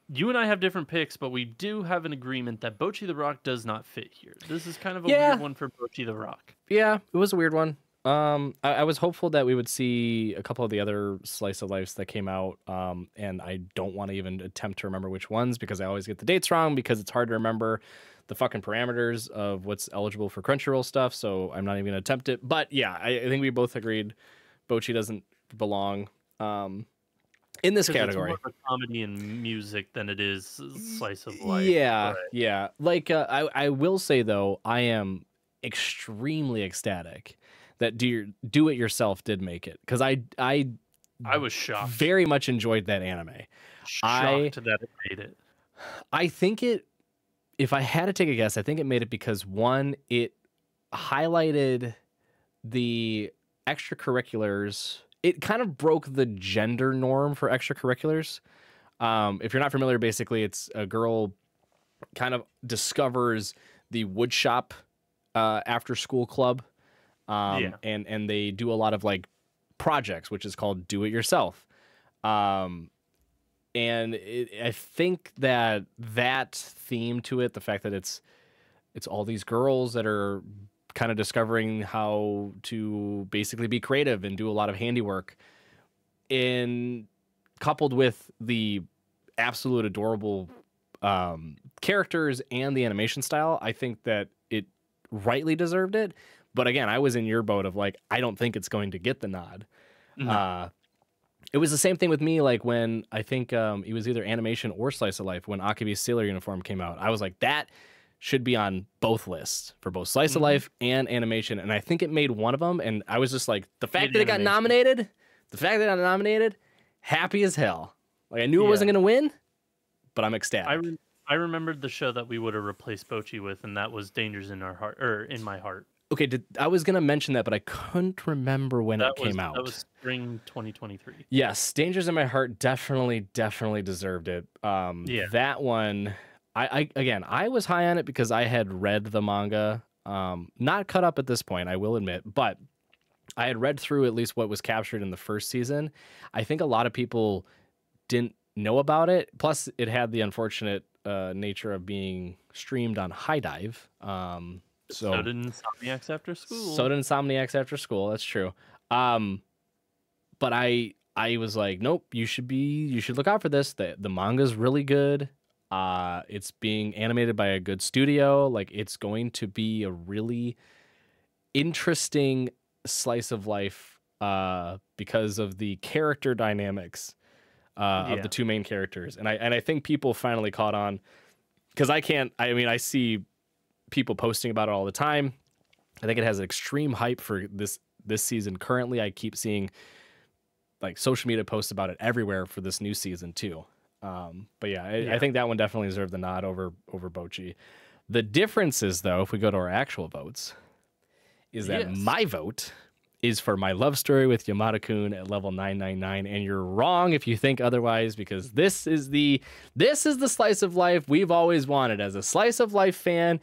You and I have different picks, but we do have an agreement that Bocchi the Rock does not fit here. This is kind of a weird one for Bocchi the Rock. Yeah, it was a weird one. I was hopeful that we would see a couple of the other slice of lives that came out, and I don't want to even attempt to remember which ones because I always get the dates wrong because it's hard to remember the fucking parameters of what's eligible for Crunchyroll stuff, so I'm not even going to attempt it. But yeah, I think we both agreed Bocchi doesn't belong in this category. It's more of a comedy and music than it is slice of life. Yeah, yeah. Like, I will say, though, I am extremely ecstatic that Do It Yourself did make it, because I was shocked. Very much enjoyed that anime. Shocked that it made it. I think if I had to take a guess, I think it made it because, one, it highlighted the extracurriculars. It kind of broke the gender norm for extracurriculars. If you're not familiar, basically it's a girl kind of discovers the woodshop after school club. And they do a lot of like projects, which is called Do It Yourself. And I think that theme to it, the fact that it's all these girls that are kind of discovering how to basically be creative and do a lot of handiwork, and coupled with the absolute adorable characters and the animation style, I think that it rightly deserved it. But again, I was in your boat of like, I don't think it's going to get the nod. No. It was the same thing with me, like when I think it was either animation or slice of life when Akibi's sailor uniform came out. I was like, that should be on both lists for both slice of life and animation. And I think it made one of them. And I was just like, the fact that it got nominated, happy as hell. Like I knew it wasn't going to win, but I'm ecstatic. I remembered the show that we would have replaced Bocchi with, and that was Dangers in Our Heart, or In My Heart. Okay, I was going to mention that, but I couldn't remember when it came out. That was spring 2023. Yes, Dangers in My Heart definitely deserved it. That one, I was high on it because I had read the manga. Not caught up at this point, I will admit, but I had read through at least what was captured in the first season. I think a lot of people didn't know about it. Plus, it had the unfortunate nature of being streamed on High Dive. So did Insomniacs After School. That's true. But I was like, nope, you should look out for this. The manga's really good. It's being animated by a good studio. Like, it's going to be a really interesting slice of life because of the character dynamics of the two main characters. And I think people finally caught on, because I see people posting about it all the time. I think it has an extreme hype for this season. Currently, I keep seeing like social media posts about it everywhere for this new season too. But I think that one definitely deserved the nod over Bocchi. The difference is, though, if we go to our actual votes, is that my vote is for My Love Story with Yamada-kun at level 999, and you're wrong if you think otherwise, because this is the slice of life we've always wanted. As a slice of life fan,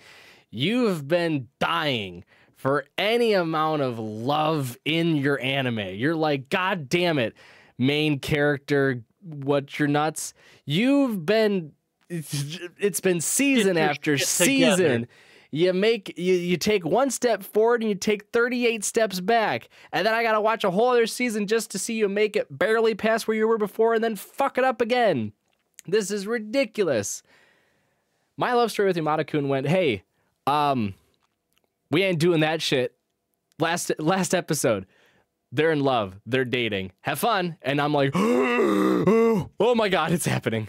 you've been dying for any amount of love in your anime. You're like, God damn it, main character, what you're nuts. It's been season after season. You take one step forward and you take 38 steps back. And then I got to watch a whole other season just to see you make it barely past where you were before and then fuck it up again. This is ridiculous. My love story with Yamada-kun went, hey, we ain't doing that shit. Last episode, they're in love. They're dating. Have fun. And I'm like, oh my God, it's happening.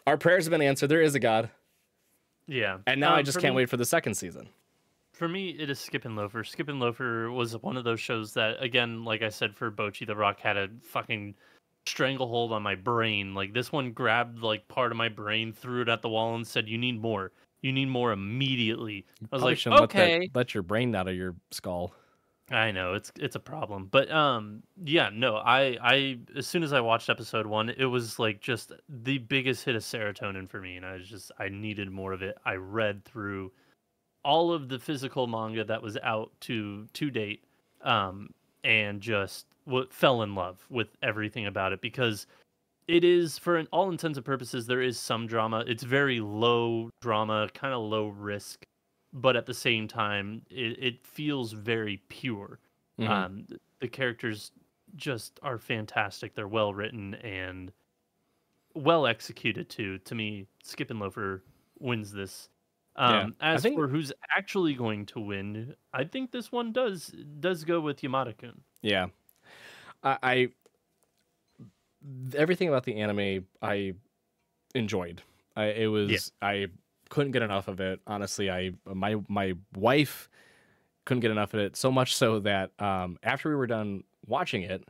Our prayers have been answered. There is a God. Yeah. And now I just can't wait for the second season. For me, it is Skip and Loafer. Skip and Loafer was one of those shows that, again, like I said, for Bocchi the Rock, had a fucking stranglehold on my brain. Like, this one grabbed, like, part of my brain, threw it at the wall, and said, you need more. You need more immediately. I was like, okay. Let your brain out of your skull. I know, it's a problem. But, yeah, no, I as soon as I watched episode 1, it was, like, just the biggest hit of serotonin for me, and I needed more of it. I read through all of the physical manga that was out to date, and just fell in love with everything about it, because it is, for all intents and purposes, there is some drama. It's very low drama, kind of low risk, but at the same time, it feels very pure. Mm-hmm. The characters just are fantastic. They're well written and well executed too. To me, Skip and Loafer wins this. As for who's actually going to win, I think this one does go with Yamada-kun. Yeah, I everything about the anime I enjoyed. I couldn't get enough of it. Honestly, my wife couldn't get enough of it. So much so that after we were done watching it,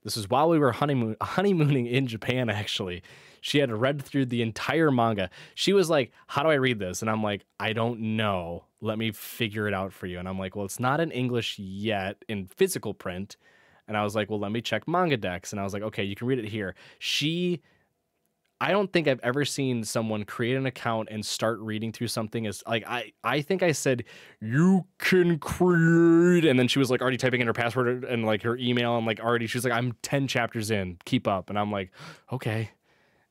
this is while we were honeymooning in Japan. Actually, she had read through the entire manga. She was like, "How do I read this?" And I'm like, "I don't know. Let me figure it out for you." And I'm like, "Well, it's not in English yet in physical print." And I was like, well, let me check manga decks. And I was like, okay, you can read it here. I don't think I've ever seen someone create an account and start reading through something as like, I think I said, you can create. And then she was like already typing in her password and like her email. And like already, she was like, I'm 10 chapters in, keep up. And I'm like, okay.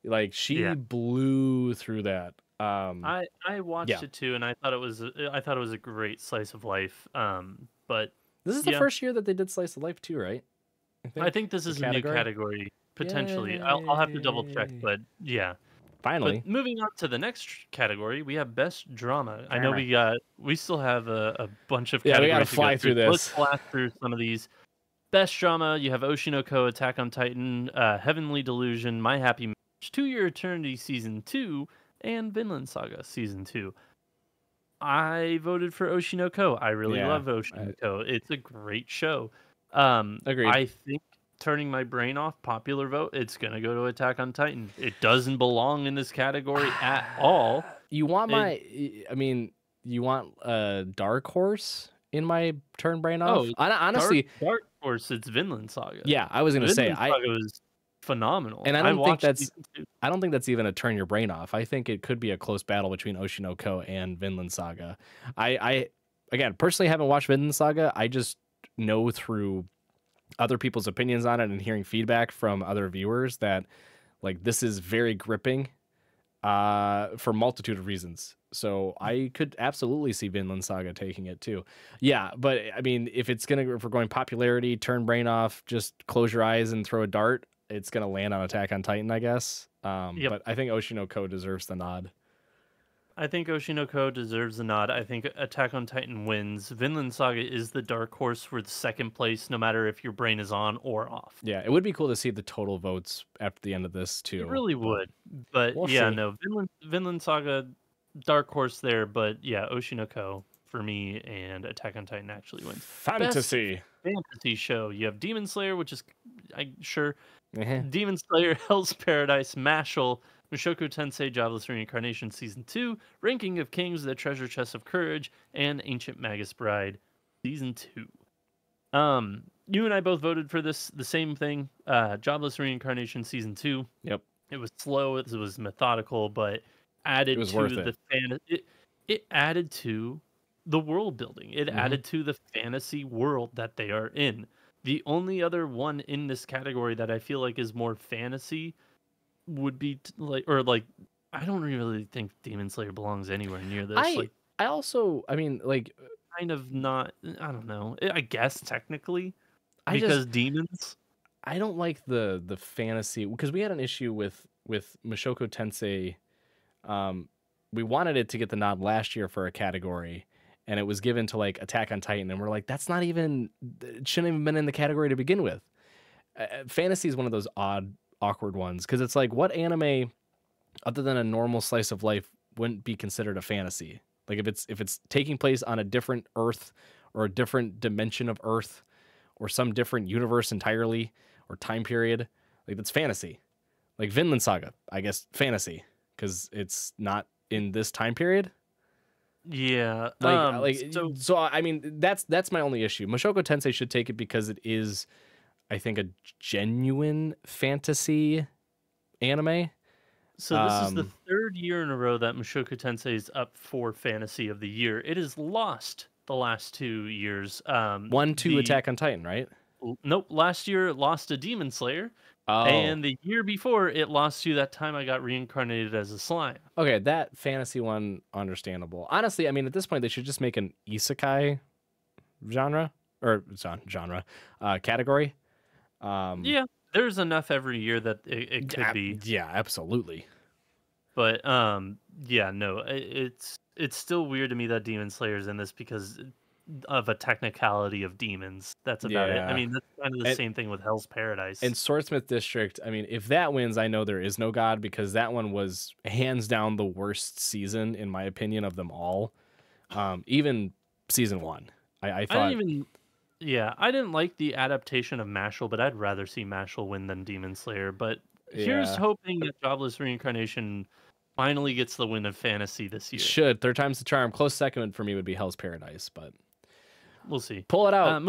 Like she blew through that. I watched it too. And I thought it was a great slice of life. But this is the first year that they did Slice of Life too, right? I think this is a new category, potentially. I'll have to double check, but yeah. Finally. But moving on to the next category, we have Best Drama. I know we still have a bunch of categories. We gotta fly through this. Let's blast through some of these. Best Drama, you have Oshinoko, Attack on Titan, Heavenly Delusion, My Happy Marriage, To Your Eternity Season 2, and Vinland Saga Season 2. I voted for Oshinoko. I really love Oshinoko. It's a great show. Agreed. I think, turning my brain off, popular vote, it's going to go to Attack on Titan. It doesn't belong in this category at all. You want you want a Dark Horse in my turn brain off? Oh, honestly, Dark Horse, it's Vinland Saga. Yeah, I was going to say. Vinland Saga was phenomenal. And I don't think that's even a turn your brain off. I think it could be a close battle between Oshinoko and Vinland Saga. I again personally haven't watched Vinland Saga. I just know through other people's opinions on it and hearing feedback from other viewers that like this is very gripping for multitude of reasons. So I could absolutely see Vinland Saga taking it too. Yeah, but I mean, if we're going popularity, turn brain off, just close your eyes and throw a dart, it's gonna land on Attack on Titan, I guess. But I think Oshinoko deserves the nod. I think Oshinoko deserves the nod. I think Attack on Titan wins. Vinland Saga is the dark horse for the second place, no matter if your brain is on or off. Yeah, it would be cool to see the total votes after the end of this too. It really would. But we'll see. No, Vinland Saga, dark horse there. But yeah, Oshinoko for me, and Attack on Titan actually wins. Fantasy show. You have Demon Slayer, which is sure. Demon Slayer, Hell's Paradise, Mashle, Mushoku Tensei, Jobless Reincarnation Season 2, Ranking of Kings, The Treasure Chest of Courage, and Ancient Magus Bride Season 2. You and I both voted for the same thing. Jobless Reincarnation Season 2. Yep. It was slow, it was methodical, but added to the fan. It added to the world building. It Hmm. added to the fantasy world that they are in. The only other one in this category that I feel like is more fantasy would be like I don't really think Demon Slayer belongs anywhere near this. I Like I also, I mean, like, kind of not. I don't know. I guess technically I just because demons. I don't like the fantasy because we had an issue with Mushoku Tensei. Um, we wanted it to get the nod last year for a category, and it was given to like Attack on Titan, and we're like, that's not even, it shouldn't even been in the category to begin with. Fantasy is one of those odd, awkward ones because it's like, what anime other than a normal slice of life wouldn't be considered a fantasy? Like if it's taking place on a different Earth or a different dimension of Earth or some different universe entirely or time period, like that's fantasy. Like Vinland Saga, I guess fantasy because it's not in this time period. Yeah. Like so I mean that's my only issue. Mushoku Tensei should take it because it is, I think, a genuine fantasy anime. So this is the Um, third year in a row that Mushoku Tensei is up for Fantasy of the Year. It has lost the last 2 years. 1-2 Attack on Titan, right? Nope, last year it lost to Demon Slayer, Oh, and the year before it lost to That Time I Got Reincarnated as a Slime. okay, that fantasy one, understandable. Honestly, I mean, at this point, they should just make an isekai genre or genre category. Um, Yeah, there's enough every year that it could yeah, be, yeah, absolutely. but yeah, no, it's still weird to me that Demon Slayer's in this because of a technicality of demons. That's about it. I Yeah, mean, that's kind of the and same thing with Hell's Paradise. Swordsmith District. I mean, if that wins, I know there is no God because that one was hands down the worst season in my opinion of them all. Even season one, I I didn't thought, even Yeah, I didn't like the adaptation of Mashal, but I'd rather see Mashal win than Demon Slayer. But here's yeah. hoping that Jobless Reincarnation finally gets the win of fantasy this year. Should third time's the charm. Close second for me would be Hell's Paradise, but We'll see. pull it out.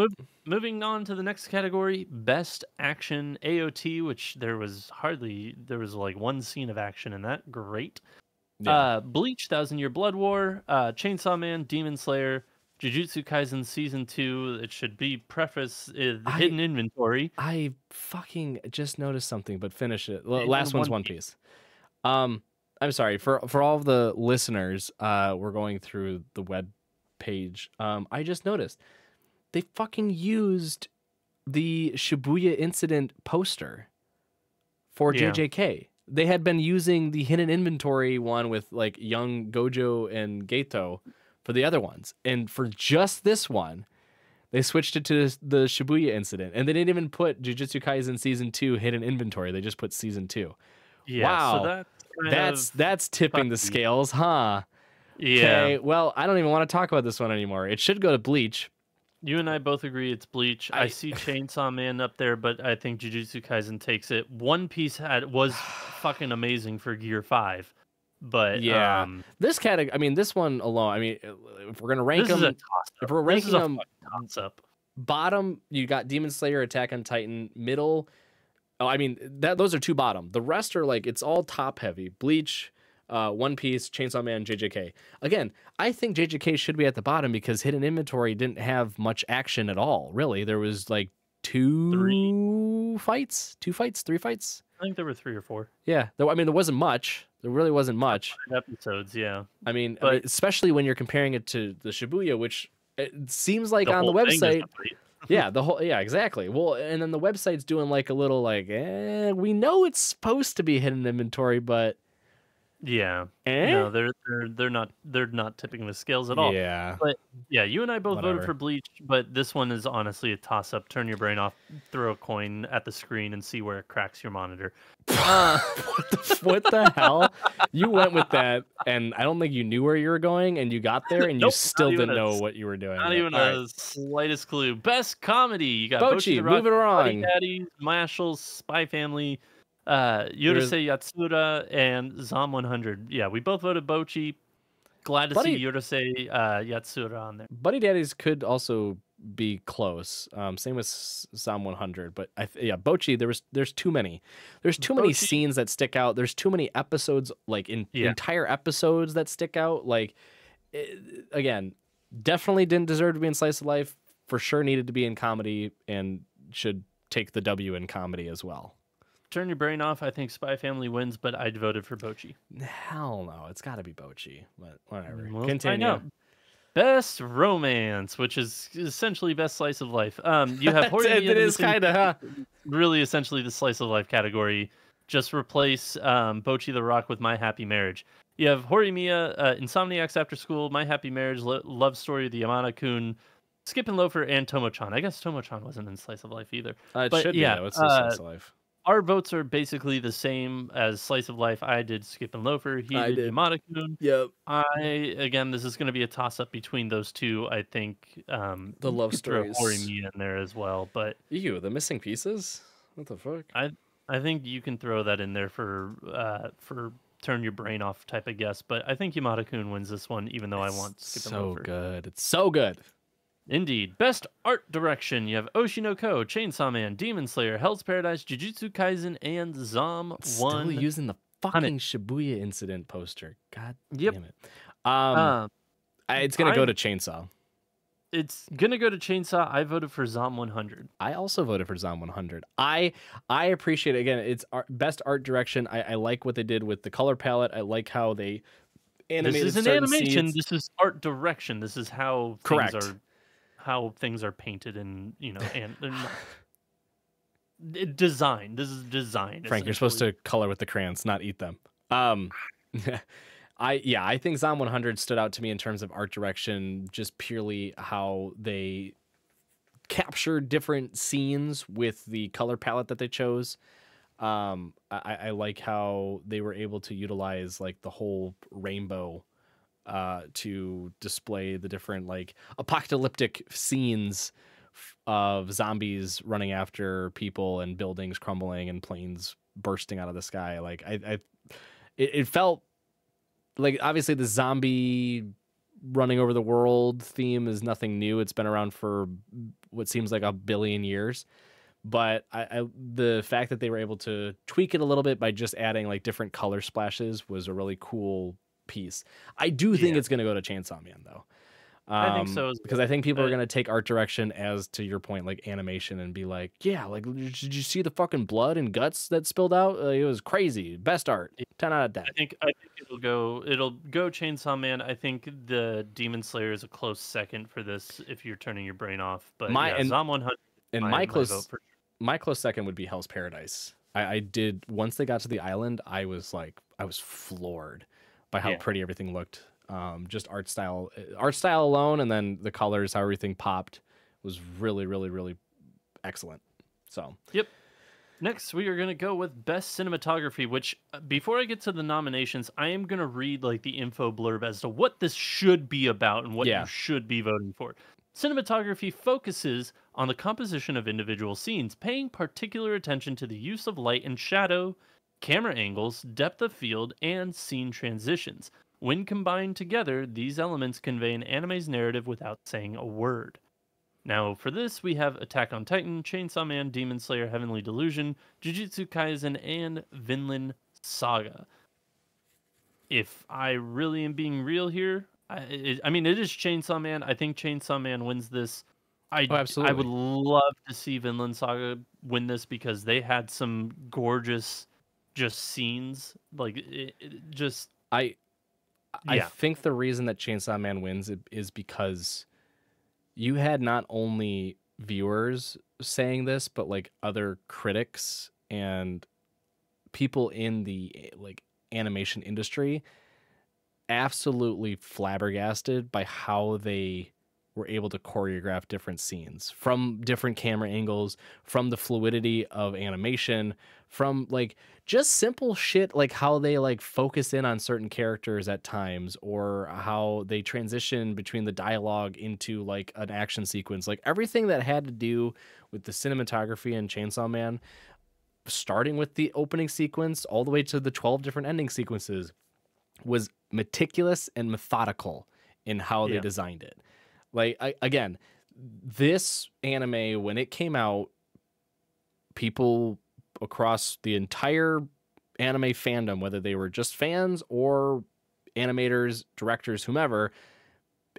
Moving on to the next category, Best Action AOT, which there was like one scene of action in that. Great. Yeah, Bleach, Thousand Year Blood War, Chainsaw Man, Demon Slayer, Jujutsu Kaisen Season 2. It should be preface I hidden inventory I fucking just noticed something, but finish it. and Last one's One One Piece. Piece. Um, I'm sorry for all of the listeners. We're going through the web page. I just noticed they fucking used the Shibuya incident poster for Yeah. JJK. They had been using the hidden inventory one with like young Gojo and Geto for the other ones. And for just this one, they switched it to the Shibuya incident. And they didn't even put Jujutsu Kaisen season 2 hidden inventory. They just put season 2. Yeah, so Wow. that's kind That's of tipping the funny. scales, huh? Yeah. Okay, well, I don't even want to talk about this one anymore. It should go to Bleach. You and I both agree it's Bleach. I I see Chainsaw Man up there, but I think Jujutsu Kaisen takes it. One Piece was fucking amazing for Gear 5. But Yeah. This category, I mean, this one alone, I mean, if we're going to rank this is a them, toss if up. we're This is ranking a them fucking toss up. bottom, you got Demon Slayer, Attack on Titan, middle. Oh, I mean, those are two bottom. The rest are like, it's all top heavy. Bleach, One Piece, Chainsaw Man, JJK. Again, I think JJK should be at the bottom because Hidden Inventory didn't have much action at all, really. There was like Three. two fights, three fights. I think there were 3 or 4 Yeah, I mean, there wasn't much. There really wasn't much. episodes, yeah. I mean, But especially when you're comparing it to the Shibuya, which it seems like the on the whole thing is website. a fight. Yeah, exactly. Well, and then the website's doing like a little like, we know it's supposed to be hidden inventory, but Yeah. eh? No, they're not tipping the scales at all. Yeah, But yeah, you and I both voted whatever. for Bleach, but this one is honestly a toss up. Turn your brain off, throw a coin at the screen and see where it cracks your monitor. Uh, What the hell? You went with that, and I don't think you knew where you were going, and you got there, and you nope, still not even didn't know what you were doing. not But, even all right. a slightest clue. Best comedy. You got Bochi, the Rock, moving Buddy wrong. Daddy, Marshall, Spy Family, There's Yurusei Yatsura, and Zom 100. Yeah, we both voted Bochi. Glad to see Buddy Yurusei Yatsura on there. Buddy Daddies could also be close. Same with Psalm 100, but yeah, Bochi. There's too many. There's too many Bochi, scenes that stick out. There's too many episodes, like yeah. entire episodes that stick out. Like again, Definitely didn't deserve to be in slice of life. For sure needed to be in comedy and should take the W in comedy as well. Turn your brain off. I think Spy Family wins, but I voted for Bochi. Hell no, it's got to be Bochi, but whatever. We'll find Continue. out. Best romance, which is essentially best slice of life. You have Horimiya. It is kind of really essentially the slice of life category. Just replace Bochi the Rock with My Happy Marriage. You have Horimiya, Insomniacs After School, My Happy Marriage, Love Story of the Yamada-kun, Skip and Loafer, and Tomo-chan. I guess Tomo-chan wasn't in slice of life either. It but should yeah, be though. It's slice of life. Our votes are basically the same as slice of life. I did Skip and Loafer. He did Yamada-kun. Yep. Again, this is going to be a toss-up between those two. I think the love stories. Throw Horimiya in there as well, but ew, the missing pieces. What the fuck? I think you can throw that in there for turn your brain off type of guess, but I think Yamada-kun wins this one, even though I want Skip and Loafer. So good. It's so good. Indeed. Best art direction. You have Oshinoko, Chainsaw Man, Demon Slayer, Hell's Paradise, Jujutsu Kaisen, and Zom 1. Still using the fucking Shibuya incident poster. God damn it. It's gonna go to Chainsaw. It's gonna go to Chainsaw. I voted for Zom 100. I also voted for Zom 100. I appreciate it. Again, it's best art direction. I like what they did with the color palette. I like how they animated. This is an animation. This is art direction. This is how things are painted and design. This is design. Frank, you're supposed to color with the crayons, not eat them. I think Zom 100 stood out to me in terms of art direction, just purely how they captured different scenes with the color palette that they chose. I like how they were able to utilize like the whole rainbow to display the different like apocalyptic scenes of zombies running after people and buildings crumbling and planes bursting out of the sky. Like it felt like, obviously the zombie running over the world theme is nothing new. It's been around for what seems like 1 billion years. But the fact that they were able to tweak it a little bit by just adding like different color splashes was a really cool piece. I do think it's going to go to Chainsaw Man though. I think so, because I think people are going to take art direction as, to your point, like animation, and be like, yeah, like, did you see the fucking blood and guts that spilled out? It was crazy. Best art. 10 out of 10. I think it'll go Chainsaw Man. I think the Demon Slayer is a close second for this if you're turning your brain off. But Zom 100 and my close second would be Hell's Paradise. I did, once they got to the island, I was floored by how pretty everything looked. Just art style alone, and then the colors, how everything popped, was really, really, really excellent. So next we are going to go with best cinematography, which before I get to the nominations, I am going to read like the info blurb as to what this should be about and what you should be voting for. Cinematography focuses on the composition of individual scenes, paying particular attention to the use of light and shadow, camera angles, depth of field, and scene transitions. When combined together, these elements convey an anime's narrative without saying a word. Now, for this, we have Attack on Titan, Chainsaw Man, Demon Slayer, Heavenly Delusion, Jujutsu Kaisen, and Vinland Saga. If I really am being real here, I mean, it is Chainsaw Man. I think Chainsaw Man wins this. Absolutely. I would love to see Vinland Saga win this because they had some gorgeous scenes. Like, I think the reason that Chainsaw Man wins is because you had not only viewers saying this, but like other critics and people in the like animation industry absolutely flabbergasted by how they were able to choreograph different scenes from different camera angles, from the fluidity of animation, from like just simple shit like how they like focus in on certain characters at times, or how they transition between the dialogue into like an action sequence. Like everything that had to do with the cinematography in Chainsaw Man, starting with the opening sequence all the way to the 12 different ending sequences, was meticulous and methodical in how they designed it. Like, again, this anime, when it came out, people across the entire anime fandom, whether they were just fans or animators, directors, whomever,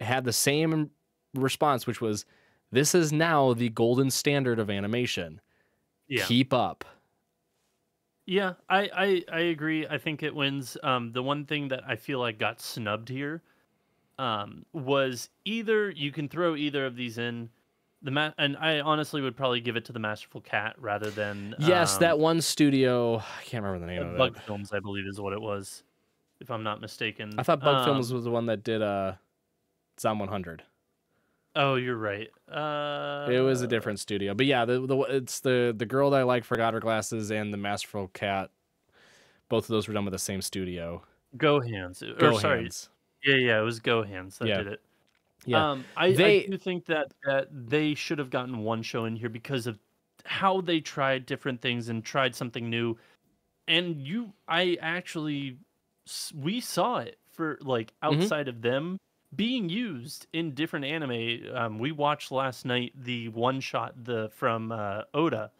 had the same response, which was, "This is now the golden standard of animation. Yeah. Keep up." Yeah, I agree. I think it wins. The one thing that I feel like got snubbed here was either you can throw either of these in and I honestly would probably give it to the Masterful Cat rather than Yes, that one studio, I can't remember the name of Bug it. Films, I believe is what it was, if I'm not mistaken. I thought Bug Films was the one that did Zom 100. Oh, you're right. It was a different studio, but yeah, it's the girl that I like forgot her glasses and the Masterful Cat. Both of those were done with the same studio. Go Hands. Go Sorry. Hands. Yeah, it was Go Hands that did it. Yeah. I do think that they should have gotten one show in here because of how they tried different things and tried something new. And we saw it for like outside of them being used in different anime. We watched last night the one shot from Oda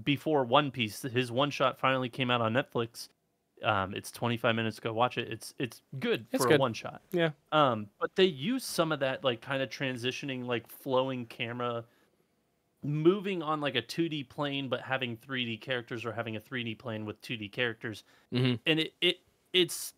before One Piece. His one shot finally came out on Netflix. It's 25 minutes. Go watch it. It's good for a one shot. Yeah. But they use some of that like kind of transitioning, like flowing camera, moving on like a 2D plane, but having 3D characters, or having a 3D plane with 2D characters. And it's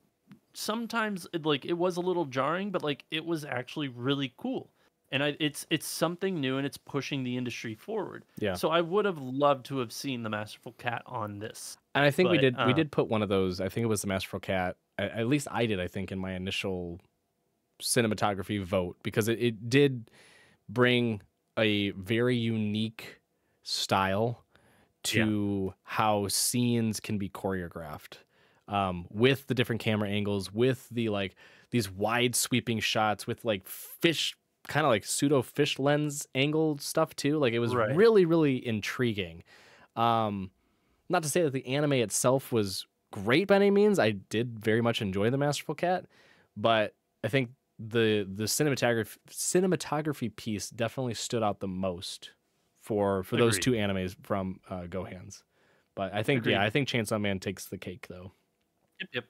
sometimes like it was a little jarring, but like it was actually really cool. And it's something new, and it's pushing the industry forward. Yeah. So I would have loved to have seen the Masterful Cat on this. And I think we did put one of those. I think it was the Masterful Cat. At least I did. I think in my initial cinematography vote, because it did bring a very unique style to how scenes can be choreographed, with the different camera angles, with the like these wide sweeping shots, with like fish, kind of like pseudo fish lens angle stuff too. Like it was really, really intriguing. Not to say that the anime itself was great by any means. I did very much enjoy the Masterful Cat, but I think the cinematography piece definitely stood out the most for those two animes from Go Hands. But I think I think Chainsaw Man takes the cake though. Yep.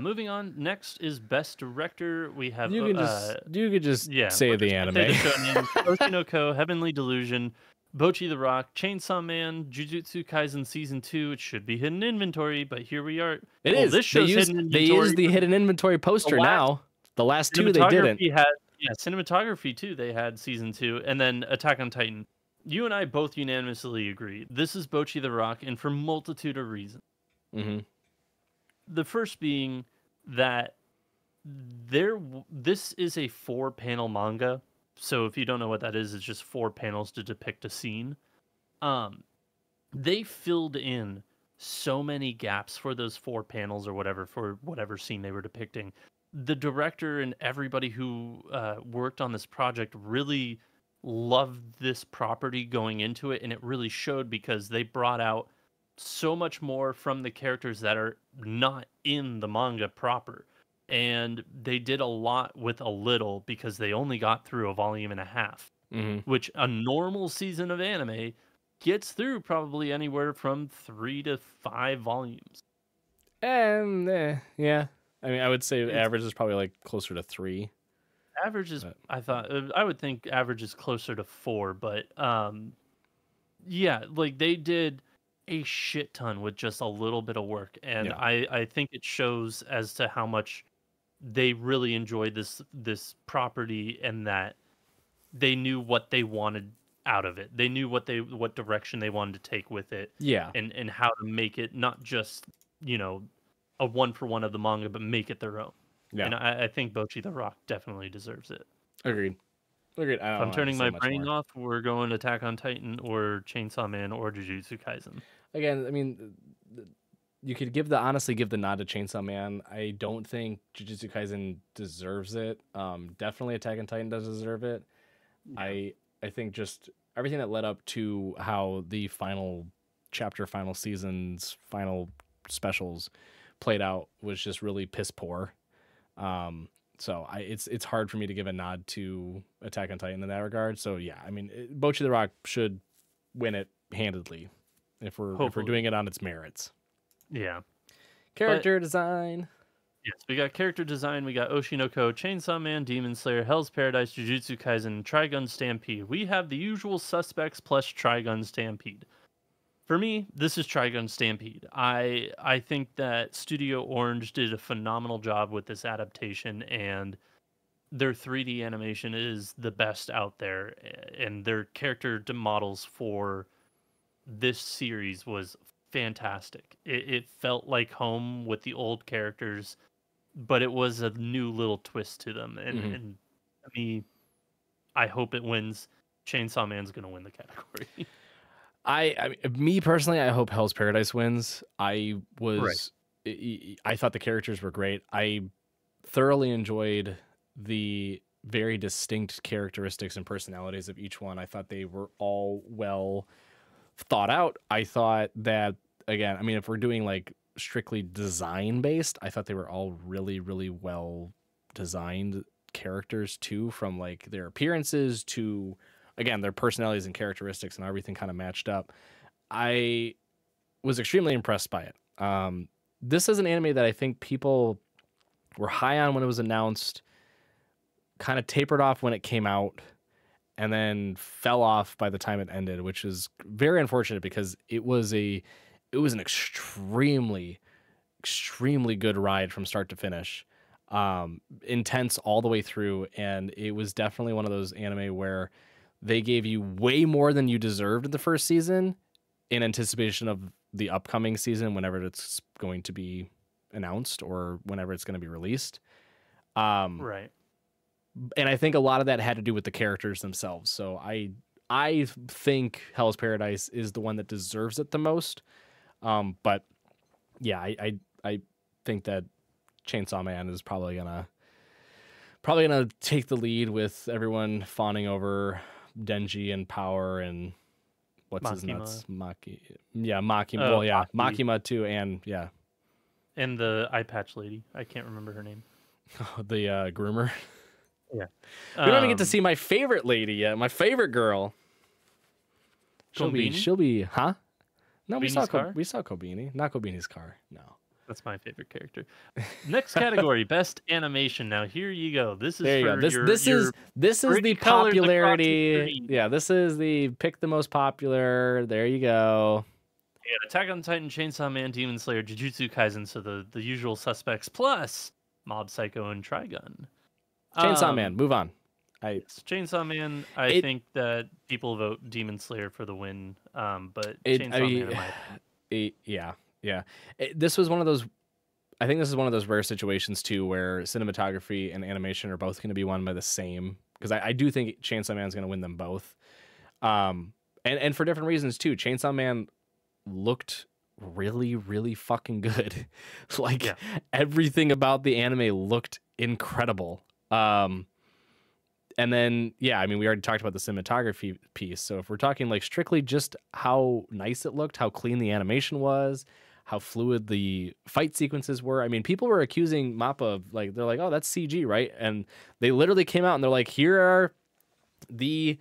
Moving on, next is Best Director. We have you could just say the anime. Baka&Co, Heavenly Delusion, Bocchi the Rock, Chainsaw Man, Jujutsu Kaisen Season 2. It should be hidden inventory, but here we are. It is. This show's hidden inventory. They use the hidden inventory poster now. The last two they didn't. Cinematography too. They had Season 2, and then Attack on Titan. You and I both unanimously agree. This is Bocchi the Rock, and for multitude of reasons. The first being that this is a 4-panel manga. So if you don't know what that is, it's just 4 panels to depict a scene. They filled in so many gaps for those 4 panels or whatever, for whatever scene they were depicting. The director and everybody who worked on this project really loved this property going into it, and it really showed because they brought out so much more from the characters that are not in the manga proper. And they did a lot with a little because they only got through a volume and a half, which a normal season of anime gets through probably anywhere from 3 to 5 volumes. And yeah, I mean, I would say average is probably like closer to 3. Average is, I would think average is closer to 4, but yeah, like they did a shit ton with just a little bit of work, and I think it shows as to how much they really enjoyed this property, and that they knew what they wanted out of it. They knew what direction they wanted to take with it. Yeah. And how to make it not just, a 1-for-1 of the manga, but make it their own. Yeah. And I think Bocchi the Rock definitely deserves it. Agreed. If I'm turning my brain off, we're going Attack on Titan or Chainsaw Man or Jujutsu Kaisen. Again, I mean, you could honestly give the nod to Chainsaw Man. I don't think Jujutsu Kaisen deserves it. Definitely Attack on Titan does deserve it. Yeah. I think just everything that led up to how the final chapter, final seasons, final specials played out was just really piss poor. So it's hard for me to give a nod to Attack on Titan in that regard. So yeah, I mean, Bocchi the Rock should win it handedly if we're doing it on its merits. Yeah. Character design. Yes, we got character design, we got Oshinoko, Chainsaw Man, Demon Slayer, Hell's Paradise, Jujutsu Kaisen, Trigun Stampede. We have the usual suspects plus Trigun Stampede. For me, this is Trigun Stampede. I think that Studio Orange did a phenomenal job with this adaptation, and their 3D animation is the best out there, and their character models for this series was fantastic. It felt like home with the old characters, but it was a new little twist to them. And to me, I hope it wins. Chainsaw Man's gonna win the category. Me personally, I hope Hell's Paradise wins. Right. I thought the characters were great. I thoroughly enjoyed the very distinct characteristics and personalities of each one. I thought they were all well thought out. I thought that, again, I mean, if we're doing like strictly design based, I thought they were all really, really well designed characters too, from like their appearances to, again, their personalities and characteristics, and everything kind of matched up. I was extremely impressed by it. This is an anime that I think people were high on when it was announced, kind of tapered off when it came out, and then fell off by the time it ended, which is very unfortunate because it was an extremely good ride from start to finish. Intense all the way through, and it was definitely one of those anime where they gave you way more than you deserved in the first season in anticipation of the upcoming season whenever it's going to be announced or whenever it's going to be released. Right. And I think a lot of that had to do with the characters themselves. So I think Hell's Paradise is the one that deserves it the most. But yeah, I think that Chainsaw Man is probably gonna take the lead, with everyone fawning over Denji and Power and what's his nuts, Makima. Well, yeah, Makima too, and yeah, and the eye patch lady. I can't remember her name. The groomer. Yeah, we don't even get to see my favorite lady yet. My favorite girl. She'll be, huh? No, we saw Kobeni, not Kobeni's car. No. That's my favorite character. Next category, best animation. Now here you go. This is this is the popularity. Yeah, this is the pick the most popular. There you go. Yeah, Attack on Titan, Chainsaw Man, Demon Slayer, Jujutsu Kaisen. So the usual suspects plus Mob Psycho and Trigun. Chainsaw Man. Move on. Chainsaw Man. I think that people vote Demon Slayer for the win. But Chainsaw Man. Yeah. This was one of those. I think this is one of those rare situations too, where cinematography and animation are both going to be won by the same. Because I do think Chainsaw Man is going to win them both, and for different reasons too. Chainsaw Man looked really, really fucking good. Everything about the anime looked incredible. And then, yeah, I mean, we already talked about the cinematography piece. So if we're talking like strictly just how nice it looked, how clean the animation was, how fluid the fight sequences were. I mean, people were accusing MAPPA of they're like, oh, that's CG, right? And they literally came out and they're like, here are the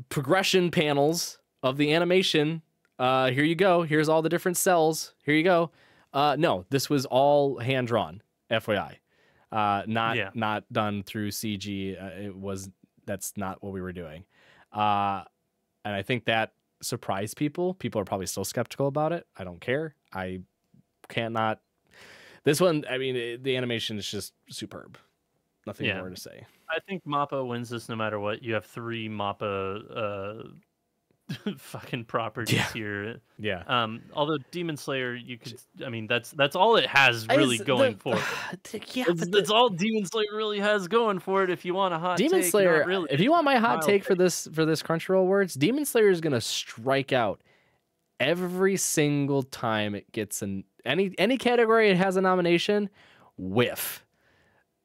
progression panels of the animation. Here you go. Here's all the different cells. Here you go. No, this was all hand drawn, FYI. Not done through CG. That's not what we were doing. And I think that surprised people. People are probably still skeptical about it. I don't care. I cannot. This one, I mean, the animation is just superb. Nothing more to say. I think MAPPA wins this no matter what. You have 3 MAPPA fucking properties here. Yeah. Although Demon Slayer, you could, I mean, that's all it has really going for it. Yeah, that's all Demon Slayer really has going for it. If you want a hot Demon take, Slayer, really, if you want my hot take for this Crunchyroll Awards, Demon Slayer is gonna strike out every single time it gets any category it has a nomination. Whiff.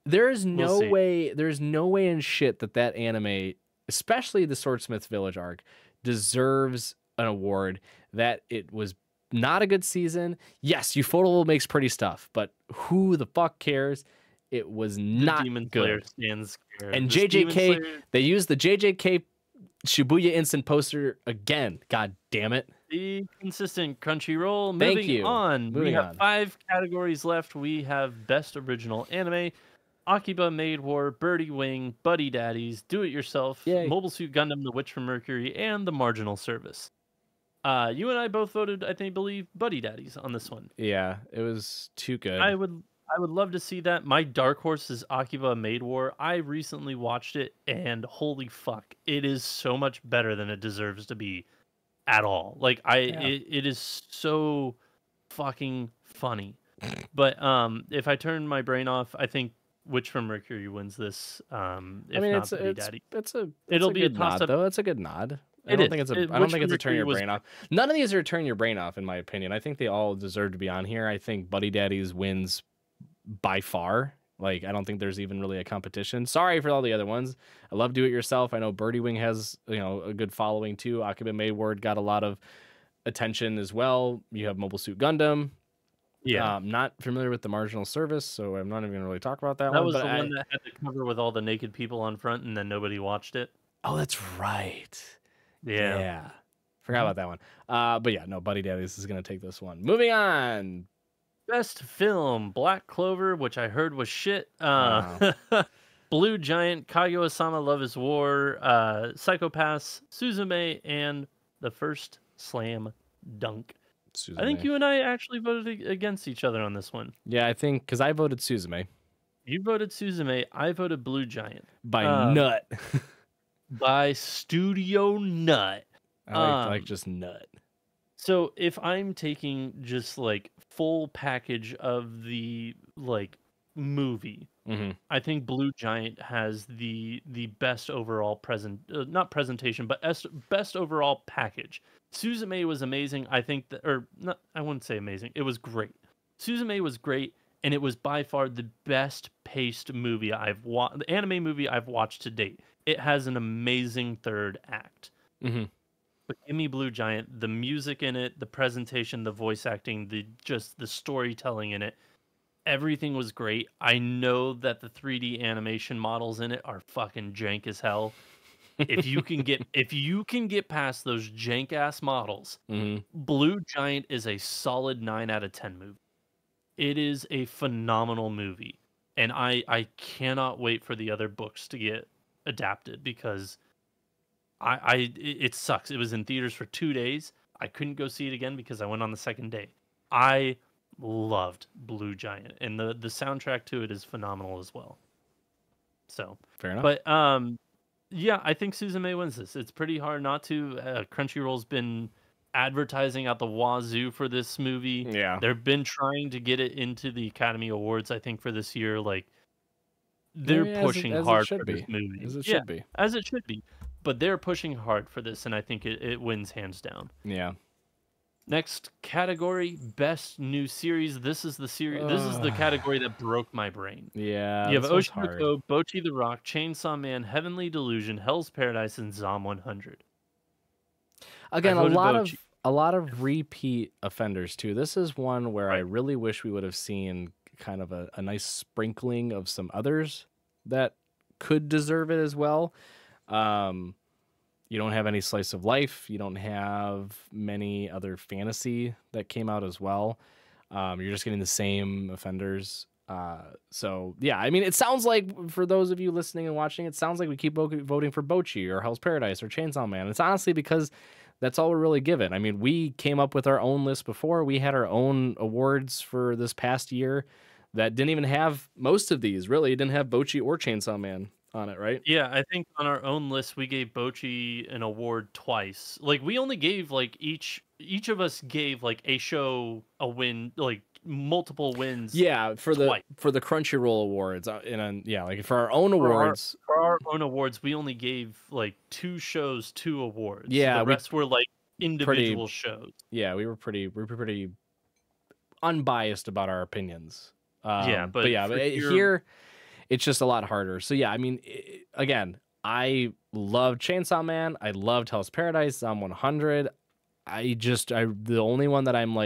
There's no way in shit that anime, especially the Swordsmith Village arc, deserves an award. That it was not a good season. Yes, Ufotable makes pretty stuff, but who the fuck cares? It was not Demon good. Slayer stands scared. And JJK, they used the JJK Shibuya Instant poster again. God damn it. Be consistent, Crunchyroll. Thank Moving you. on. We Moving have on. 5 categories left. We have Best Original Anime, Akiba Maid War, Birdie Wing, Buddy Daddies, Do It Yourself, Yay. Mobile Suit Gundam, The Witch from Mercury, and The Marginal Service. You and I both voted, believe, Buddy Daddies on this one. Yeah, it was too good. I would love to see that. My dark horse is Akiba Maid War. I recently watched it, and holy fuck, it is so much better than it deserves to be at all. Like it is so fucking funny. But if I turn my brain off, I think Witch from Mercury wins this. If I mean, not Buddy Daddy. It'll be a good nod, toss-up. though. It's a good nod. I It don't is. think it's It- I don't Witch think from it's a turn Mercury your was brain off. None of these are turn your brain off, in my opinion. I think they all deserve to be on here. I think Buddy Daddies wins by far. Like, I don't think there's even really a competition. Sorry for all the other ones. I love Do It Yourself. I know Birdie Wing has, a good following too. Akiba Mayward got a lot of attention as well. You have Mobile Suit Gundam. Yeah. I'm not familiar with The Marginal Service, so I'm not even going to really talk about that one. That was but the one that had the cover with all the naked people on front, and then nobody watched it. Oh, that's right. Yeah. Forgot about that one. But yeah, no, Buddy Daddies is going to take this one. Moving on. Best film: Black Clover, which I heard was shit. Wow. Blue Giant, Kaguya-sama Love is War, Psychopaths, Suzume, and The First Slam Dunk. Suzume. I think you and I actually voted against each other on this one. Yeah, I think because I voted Suzume. You voted Suzume. I voted Blue Giant. By nut. By Studio Nut. I like just nut. So if I'm taking just like full package of the movie, I think Blue Giant has the best overall not presentation, but best overall package. Suzume was amazing. I think that, or not, I wouldn't say amazing. It was great. Suzume was great, and it was by far the best paced movie the anime movie I've watched to date. It has an amazing third act. But give me Blue Giant. The music in it, the presentation, the voice acting, the storytelling in it, everything was great. I know that the 3D animation models in it are fucking jank as hell. If you can get past those jank ass models, Blue Giant is a solid 9 out of 10 movie. It is a phenomenal movie, and I cannot wait for the other books to get adapted because it sucks. It was in theaters for 2 days. I couldn't go see it again because I went on the second day. I loved Blue Giant, and the soundtrack to it is phenomenal as well. So fair enough. But yeah, I think Suzume wins this. It's pretty hard not to. Crunchyroll's been advertising out the wazoo for this movie. Yeah, they've been trying to get it into the Academy Awards. I think for this year, they're pushing hard for this movie. As it should be. As it should be. But they're pushing hard for this, and I think it wins hands down. Yeah. Next category, best new series. This is the series. This is the category that broke my brain. Yeah. You have Oshinoko, Bocchi the Rock, Chainsaw Man, Heavenly Delusion, Hell's Paradise, and Zom 100. Again, a lot of repeat offenders too. This is one where I really wish we would have seen kind of a nice sprinkling of some others that could deserve it as well. You don't have any slice of life. You don't have many other fantasy that came out as well. You're just getting the same offenders. So yeah, I mean, it sounds like for those of you listening and watching, it sounds like we keep voting for Bocchi or Hell's Paradise or Chainsaw Man. It's honestly because that's all we're really given. I mean, we came up with our own list before. We had our own awards for this past year that didn't even have most of these. Really, it didn't have Bocchi or Chainsaw Man on it, right? Yeah, I think on our own list we gave Bocchi an award twice. We only gave each of us gave a show a win, multiple wins. Yeah, for the Crunchyroll Awards, for our own awards. For our own awards, we only gave 2 shows 2 awards. Yeah, the rest were individual shows. Yeah, we were pretty unbiased about our opinions. But here it's just a lot harder. So yeah, I mean, again, I loved Chainsaw Man. I loved Hell's Paradise. I'm 100. The only one that I'm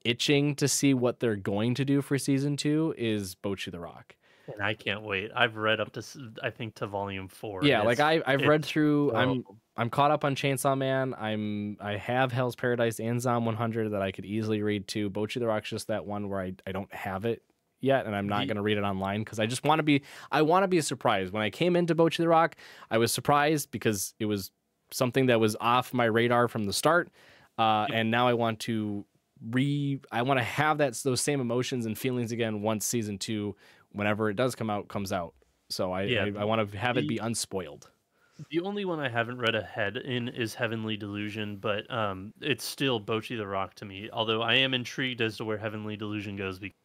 itching to see what they're going to do for season 2 is Bocchi the Rock. And I can't wait. I've read up to I think to volume 4. Yeah, I've read through. I'm caught up on Chainsaw Man. I have Hell's Paradise and Zom 100 that I could easily read too. Bocchi the Rock's just that one where I don't have it yet, and I'm not going to read it online because I just want to be surprised. When I came into Bocchi the Rock, I was surprised because it was something that was off my radar from the start, and now I want to have those same emotions and feelings again once season 2, whenever it does comes out. So I want to have it be unspoiled. The only one I haven't read ahead in is Heavenly Delusion, but it's still Bocchi the Rock to me. Although I am intrigued as to where Heavenly Delusion goes because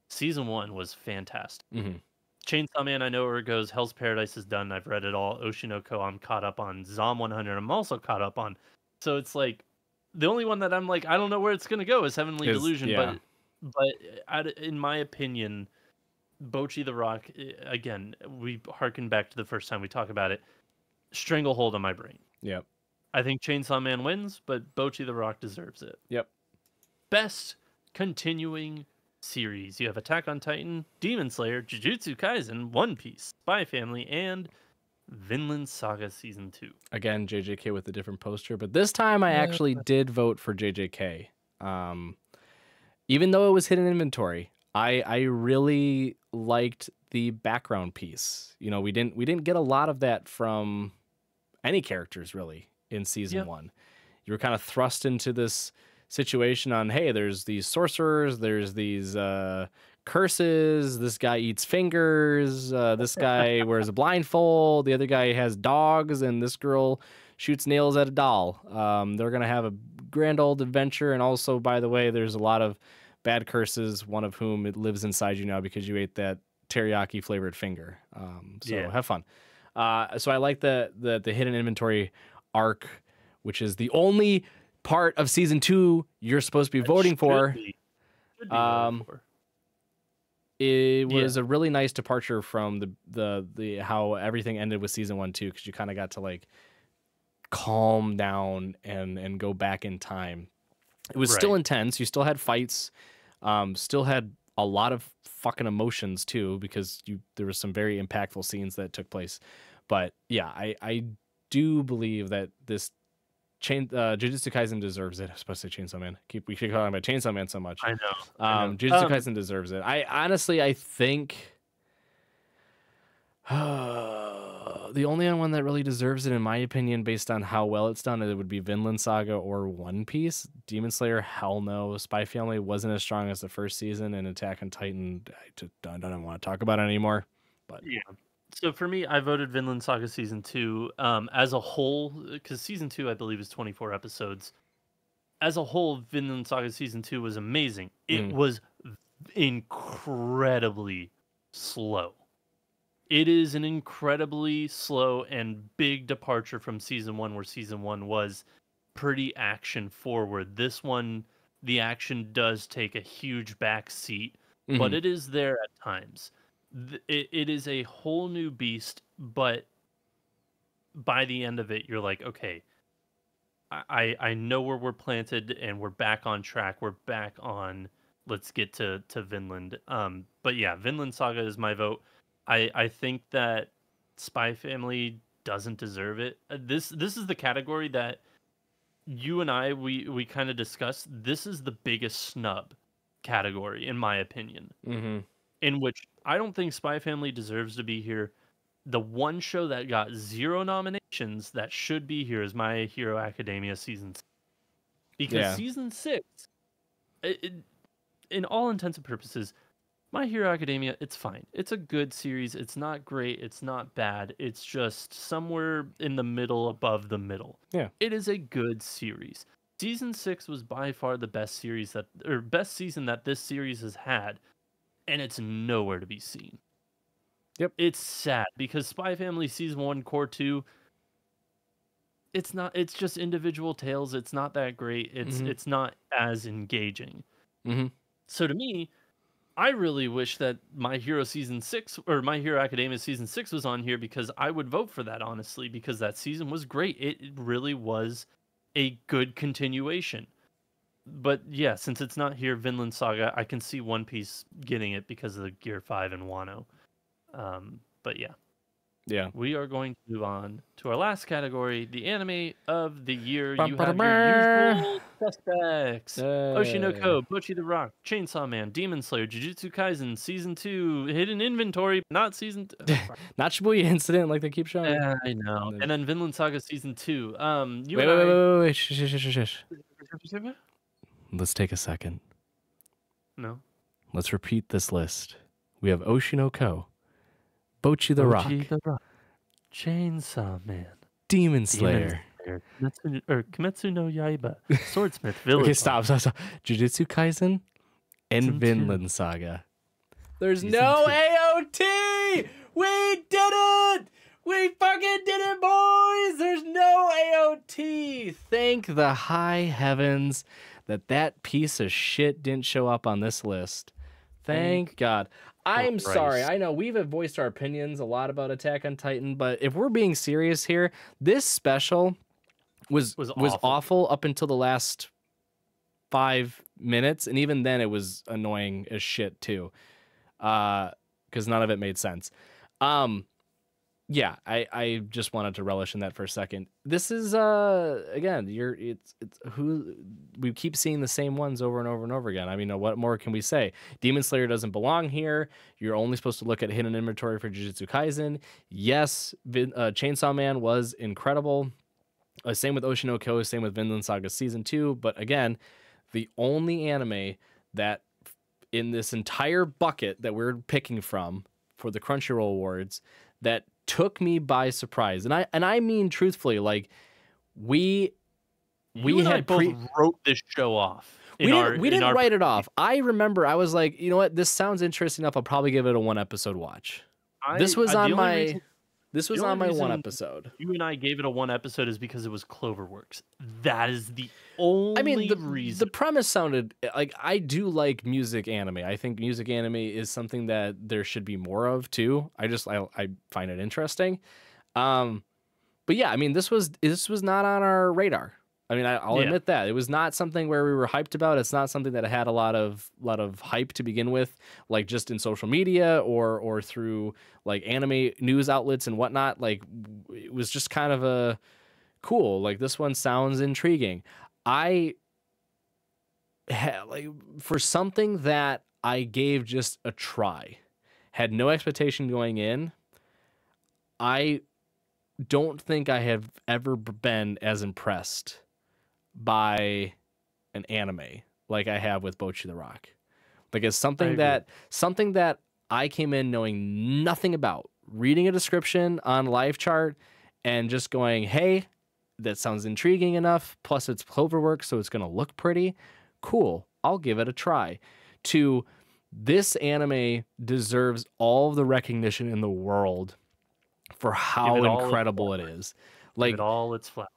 season 1 was fantastic. Mm-hmm. Chainsaw Man, I know where it goes. Hell's Paradise is done. I've read it all. Oshinoko, I'm caught up on. Zom 100, I'm also caught up on. So it's like the only one that I'm like, I don't know where it's gonna go is Heavenly Delusion. Yeah. But in my opinion, Bocchi the Rock, again, we harken back to the first time we talked about it. Stranglehold on my brain. Yep. I think Chainsaw Man wins, but Bocchi the Rock deserves it. Yep. Best continuing series. You have Attack on Titan, Demon Slayer, Jujutsu Kaisen, One Piece, Spy Family, and Vinland Saga Season 2. Again, JJK with a different poster, but this time I actually did vote for JJK. Even though it was hidden inventory, I really liked the background piece. You know, we didn't get a lot of that from any characters really in season 1. You were kind of thrust into this situation on, hey, there's these sorcerers, there's these curses, this guy eats fingers, this guy wears a blindfold, the other guy has dogs, and this girl shoots nails at a doll. They're gonna have a grand old adventure, and also, by the way, there's a lot of bad curses, one of whom it lives inside you now because you ate that teriyaki flavored finger. Have fun. So I like the hidden inventory arc, which is the only part of season 2 you're supposed to be voting for. It was a really nice departure from the how everything ended with season 1 too, because you kind of got to like calm down and go back in time. It was still intense. You still had fights, still had a lot of fucking emotions too, because there was some very impactful scenes that took place. But yeah, I do believe that this Jujutsu Kaisen deserves it. I was supposed to say Chainsaw Man. We keep talking about Chainsaw Man so much. I know. Jujutsu Kaisen deserves it. I think the only one that really deserves it, in my opinion, based on how well it's done, it would be Vinland Saga or One Piece. Demon Slayer, hell no. Spy Family wasn't as strong as the first season, and Attack on Titan, I don't want to talk about it anymore. But yeah. So for me, I voted Vinland Saga Season 2 as a whole, because Season 2, I believe, is 24 episodes. As a whole, Vinland Saga Season 2 was amazing. It was incredibly slow. It is an incredibly slow and big departure from Season 1, where Season 1 was pretty action forward. This one, the action does take a huge back seat, but it is there at times. It is a whole new beast, but by the end of it, you're like, okay, I know where we're planted and we're back on track. We're back on, let's get to Vinland. But yeah, Vinland Saga is my vote. I think that Spy Family doesn't deserve it. This is the category that you and I, we kind of discussed. This is the biggest snub category, in my opinion. In which I don't think Spy Family deserves to be here. The one show that got 0 nominations that should be here is My Hero Academia Season 6. Because Season 6, in all intents and purposes, My Hero Academia, it's fine. It's a good series. It's not great. It's not bad. It's just somewhere in the middle, above the middle. Yeah. It is a good series. Season 6 was by far the best season that this series has had. And it's nowhere to be seen. Yep. It's sad because Spy Family Season 1, Core 2, it's just individual tales. It's not that great. It's not as engaging. So to me, I really wish that My Hero Season 6 or My Hero Academia Season 6 was on here, because I would vote for that, honestly, because that season was great. It really was a good continuation. But yeah, since it's not here, Vinland Saga, I can see One Piece getting it because of the Gear 5 and Wano. But yeah. Yeah. we are going to move on to our last category, the anime of the year. Bum, You ba, da, have your ba. usual suspects. Oshinoko, Bocchi the Rock, Chainsaw Man, Demon Slayer, Jujutsu Kaisen, Season 2, Hidden Inventory, not Season 2. Not Shibuya Incident like they keep showing. Yeah, I know. And then Vinland Saga Season 2. You Wait, and wait, I... wait, wait. Shh. Let's take a second. No. Let's repeat this list. We have Oshinoko, Bocchi the Bocchi Rock, the Rock, Chainsaw Man, Demon Slayer. Kimetsu no Yaiba, Swordsmith Village. Okay, stop. Jujutsu Kaisen and Season 2. Vinland Saga. There's Season no 2. AOT! We did it! We fucking did it, boys! There's no AOT! Thank the high heavens that piece of shit didn't show up on this list. Thank God. I'm sorry. I know we've voiced our opinions a lot about Attack on Titan, but if we're being serious here, this special was awful up until the last 5 minutes, and even then it was annoying as shit too, because none of it made sense. Yeah, I just wanted to relish in that for a second. This is again, it's who we keep seeing the same ones over and over and over again. I mean, what more can we say? Demon Slayer doesn't belong here. You're only supposed to look at hidden inventory for Jujutsu Kaisen. Yes, Chainsaw Man was incredible. Same with Oshinoko, same with Vinland Saga Season 2. But again, the only anime that in this entire bucket that we're picking from for the Crunchyroll Awards that took me by surprise, and I mean truthfully, like we had both wrote this show off. We didn't write it off. I remember I was like, you know what, this sounds interesting enough. I'll probably give it a 1 episode watch. This was on my 1 episode. You and I gave it a 1 episode is because it was Cloverworks. That is the only reason. The premise sounded like, I do like music anime. I think music anime is something that there should be more of too. I find it interesting. But yeah, I mean, this was not on our radar. I mean, I'll admit that it was not something where we were hyped about. It's not something that had a lot of hype to begin with, like just in social media or through like anime news outlets and whatnot. Like it was just kind of a cool. Like this one sounds intriguing. Like for something that I gave just a try, had no expectation going in. I don't think I have ever been as impressed by an anime like I have with Bocchi the Rock. Like it's something that I came in knowing nothing about, reading a description on Live Chart and just going, hey, that sounds intriguing enough. Plus it's Cloverworks, so it's going to look pretty. Cool. I'll give it a try. To this anime deserves all of the recognition in the world for how incredible it is. Like give it all its flowers.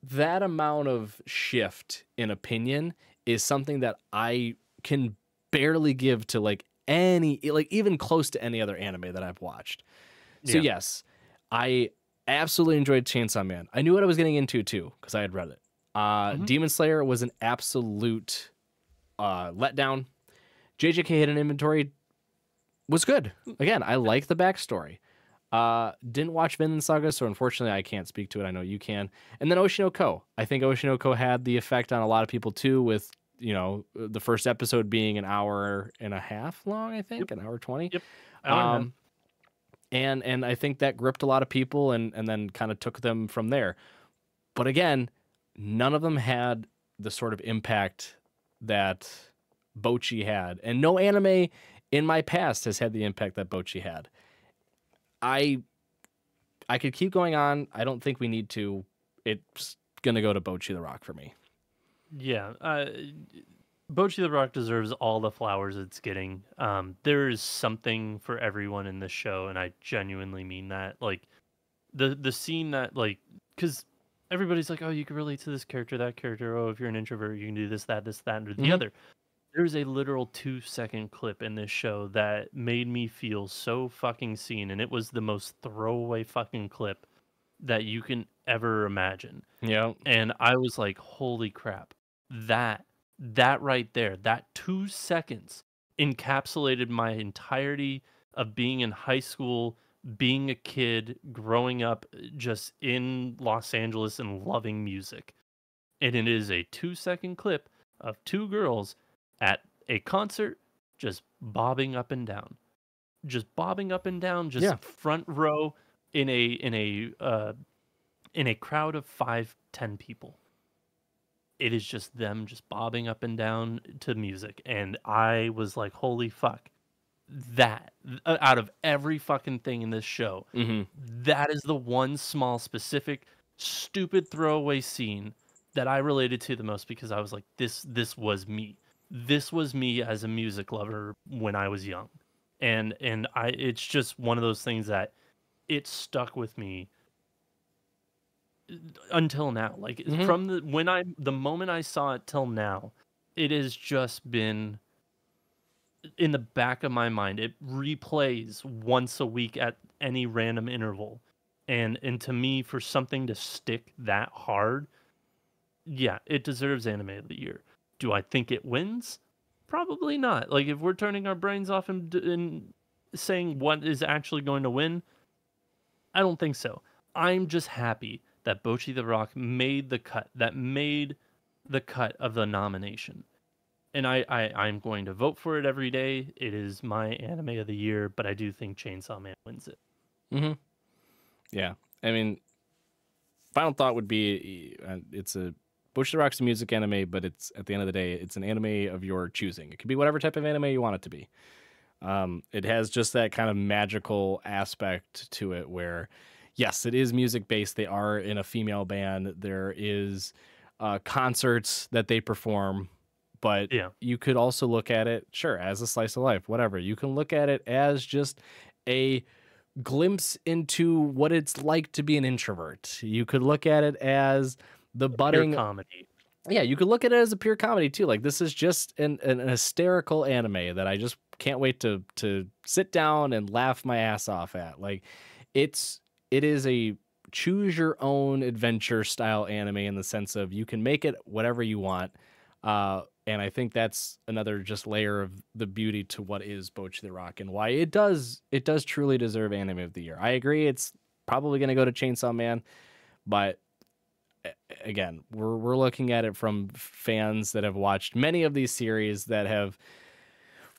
That amount of shift in opinion is something that I can barely give to like even close to any other anime that I've watched. So yes, I absolutely enjoyed Chainsaw Man. I knew what I was getting into too, because I had read it. Demon Slayer was an absolute letdown. JJK Hidden Inventory was good. Again, I like the backstory. Didn't watch Vinland Saga, so unfortunately I can't speak to it. I know you can. And then Oshinoko. I think Oshinoko had the effect on a lot of people too, with, you know, the first episode being an hour and a half long, I think, an hour 20. Yep. And I think that gripped a lot of people and then kind of took them from there. But again, none of them had the sort of impact that Bocchi had. And no anime in my past has had the impact that Bocchi had. I could keep going on. I don't think we need to. It's going to go to Bocchi the Rock for me. Yeah. Bocchi the Rock deserves all the flowers it's getting. There is something for everyone in this show, and I genuinely mean that. Like, the scene that, like, because everybody's like, oh, you can relate to this character, that character. Oh, if you're an introvert, you can do this, that, and the other. There's a literal 2-second clip in this show that made me feel so fucking seen, and it was the most throwaway fucking clip that you can ever imagine. Yeah. And I was like, holy crap. That right there, that 2 seconds encapsulated my entirety of being in high school being a kid growing up just in Los Angeles and loving music. And it is a 2-second clip of two girls at a concert just bobbing up and down. Just bobbing up and down, Yeah. just front row in a crowd of 5, 10 people. It is just them just bobbing up and down to music, and I was like, "Holy fuck." That out of every fucking thing in this show, Hmm. that is the one small, specific, stupid throwaway scene that I related to the most because I was like, "This was me. This was me as a music lover when I was young." And it's just one of those things that it stuck with me until now. Like Hmm. from the moment I saw it till now, it has just been in the back of my mind. It replays once a week at any random interval. And to me, for something to stick that hard, yeah, it deserves anime of the year. Do I think it wins? Probably not. Like if we're turning our brains off and saying what is actually going to win, I don't think so. I'm just happy that Bocchi the Rock made the cut, that made the cut of the nomination. And I'm going to vote for it every day. It is my anime of the year, but I do think Chainsaw Man wins it. Hmm. Yeah. I mean, final thought would be it's a Bush the Rock's a music anime, but it's at the end of the day, it's an anime of your choosing. It could be whatever type of anime you want it to be. It has just that kind of magical aspect to it where, yes, it is music based. They are in a female band. There is concerts that they perform, but Yeah. you could also look at it, sure, as a slice of life, whatever. You can look at it as just a glimpse into what it's like to be an introvert. You could look at it as the Pure budding. comedy. Yeah, you could look at it as a pure comedy too. Like this is just an hysterical anime that I just can't wait to sit down and laugh my ass off at. Like it is a choose your own adventure style anime in the sense of you can make it whatever you want. And I think that's another just layer of the beauty to what is Bocchi the Rock and why it does truly deserve anime of the year. I agree it's probably going to go to Chainsaw Man, but again, we're looking at it from fans that have watched many of these series, that have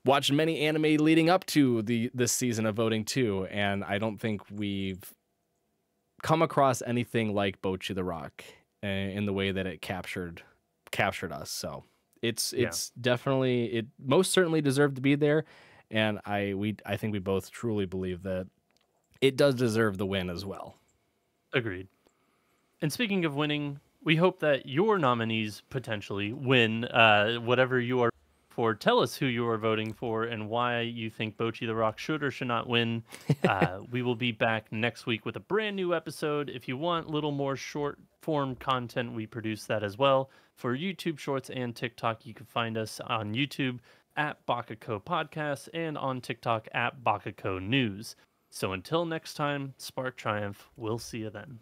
watched many anime leading up to this season of voting too, and I don't think we've come across anything like Bocchi the Rock in the way that it captured us. So it's definitely, it most certainly deserved to be there, and I think we both truly believe that it does deserve the win as well. Agreed. And speaking of winning, we hope that your nominees potentially win whatever you are for. Tell us who you are voting for and why you think Bocchi the Rock should or should not win. We will be back next week with a brand new episode. If you want a little more short form content, we produce that as well. For YouTube Shorts and TikTok, you can find us on YouTube at Baka&Co Podcast and on TikTok at Baka&Co News. So until next time, Spark Triumph. We'll see you then.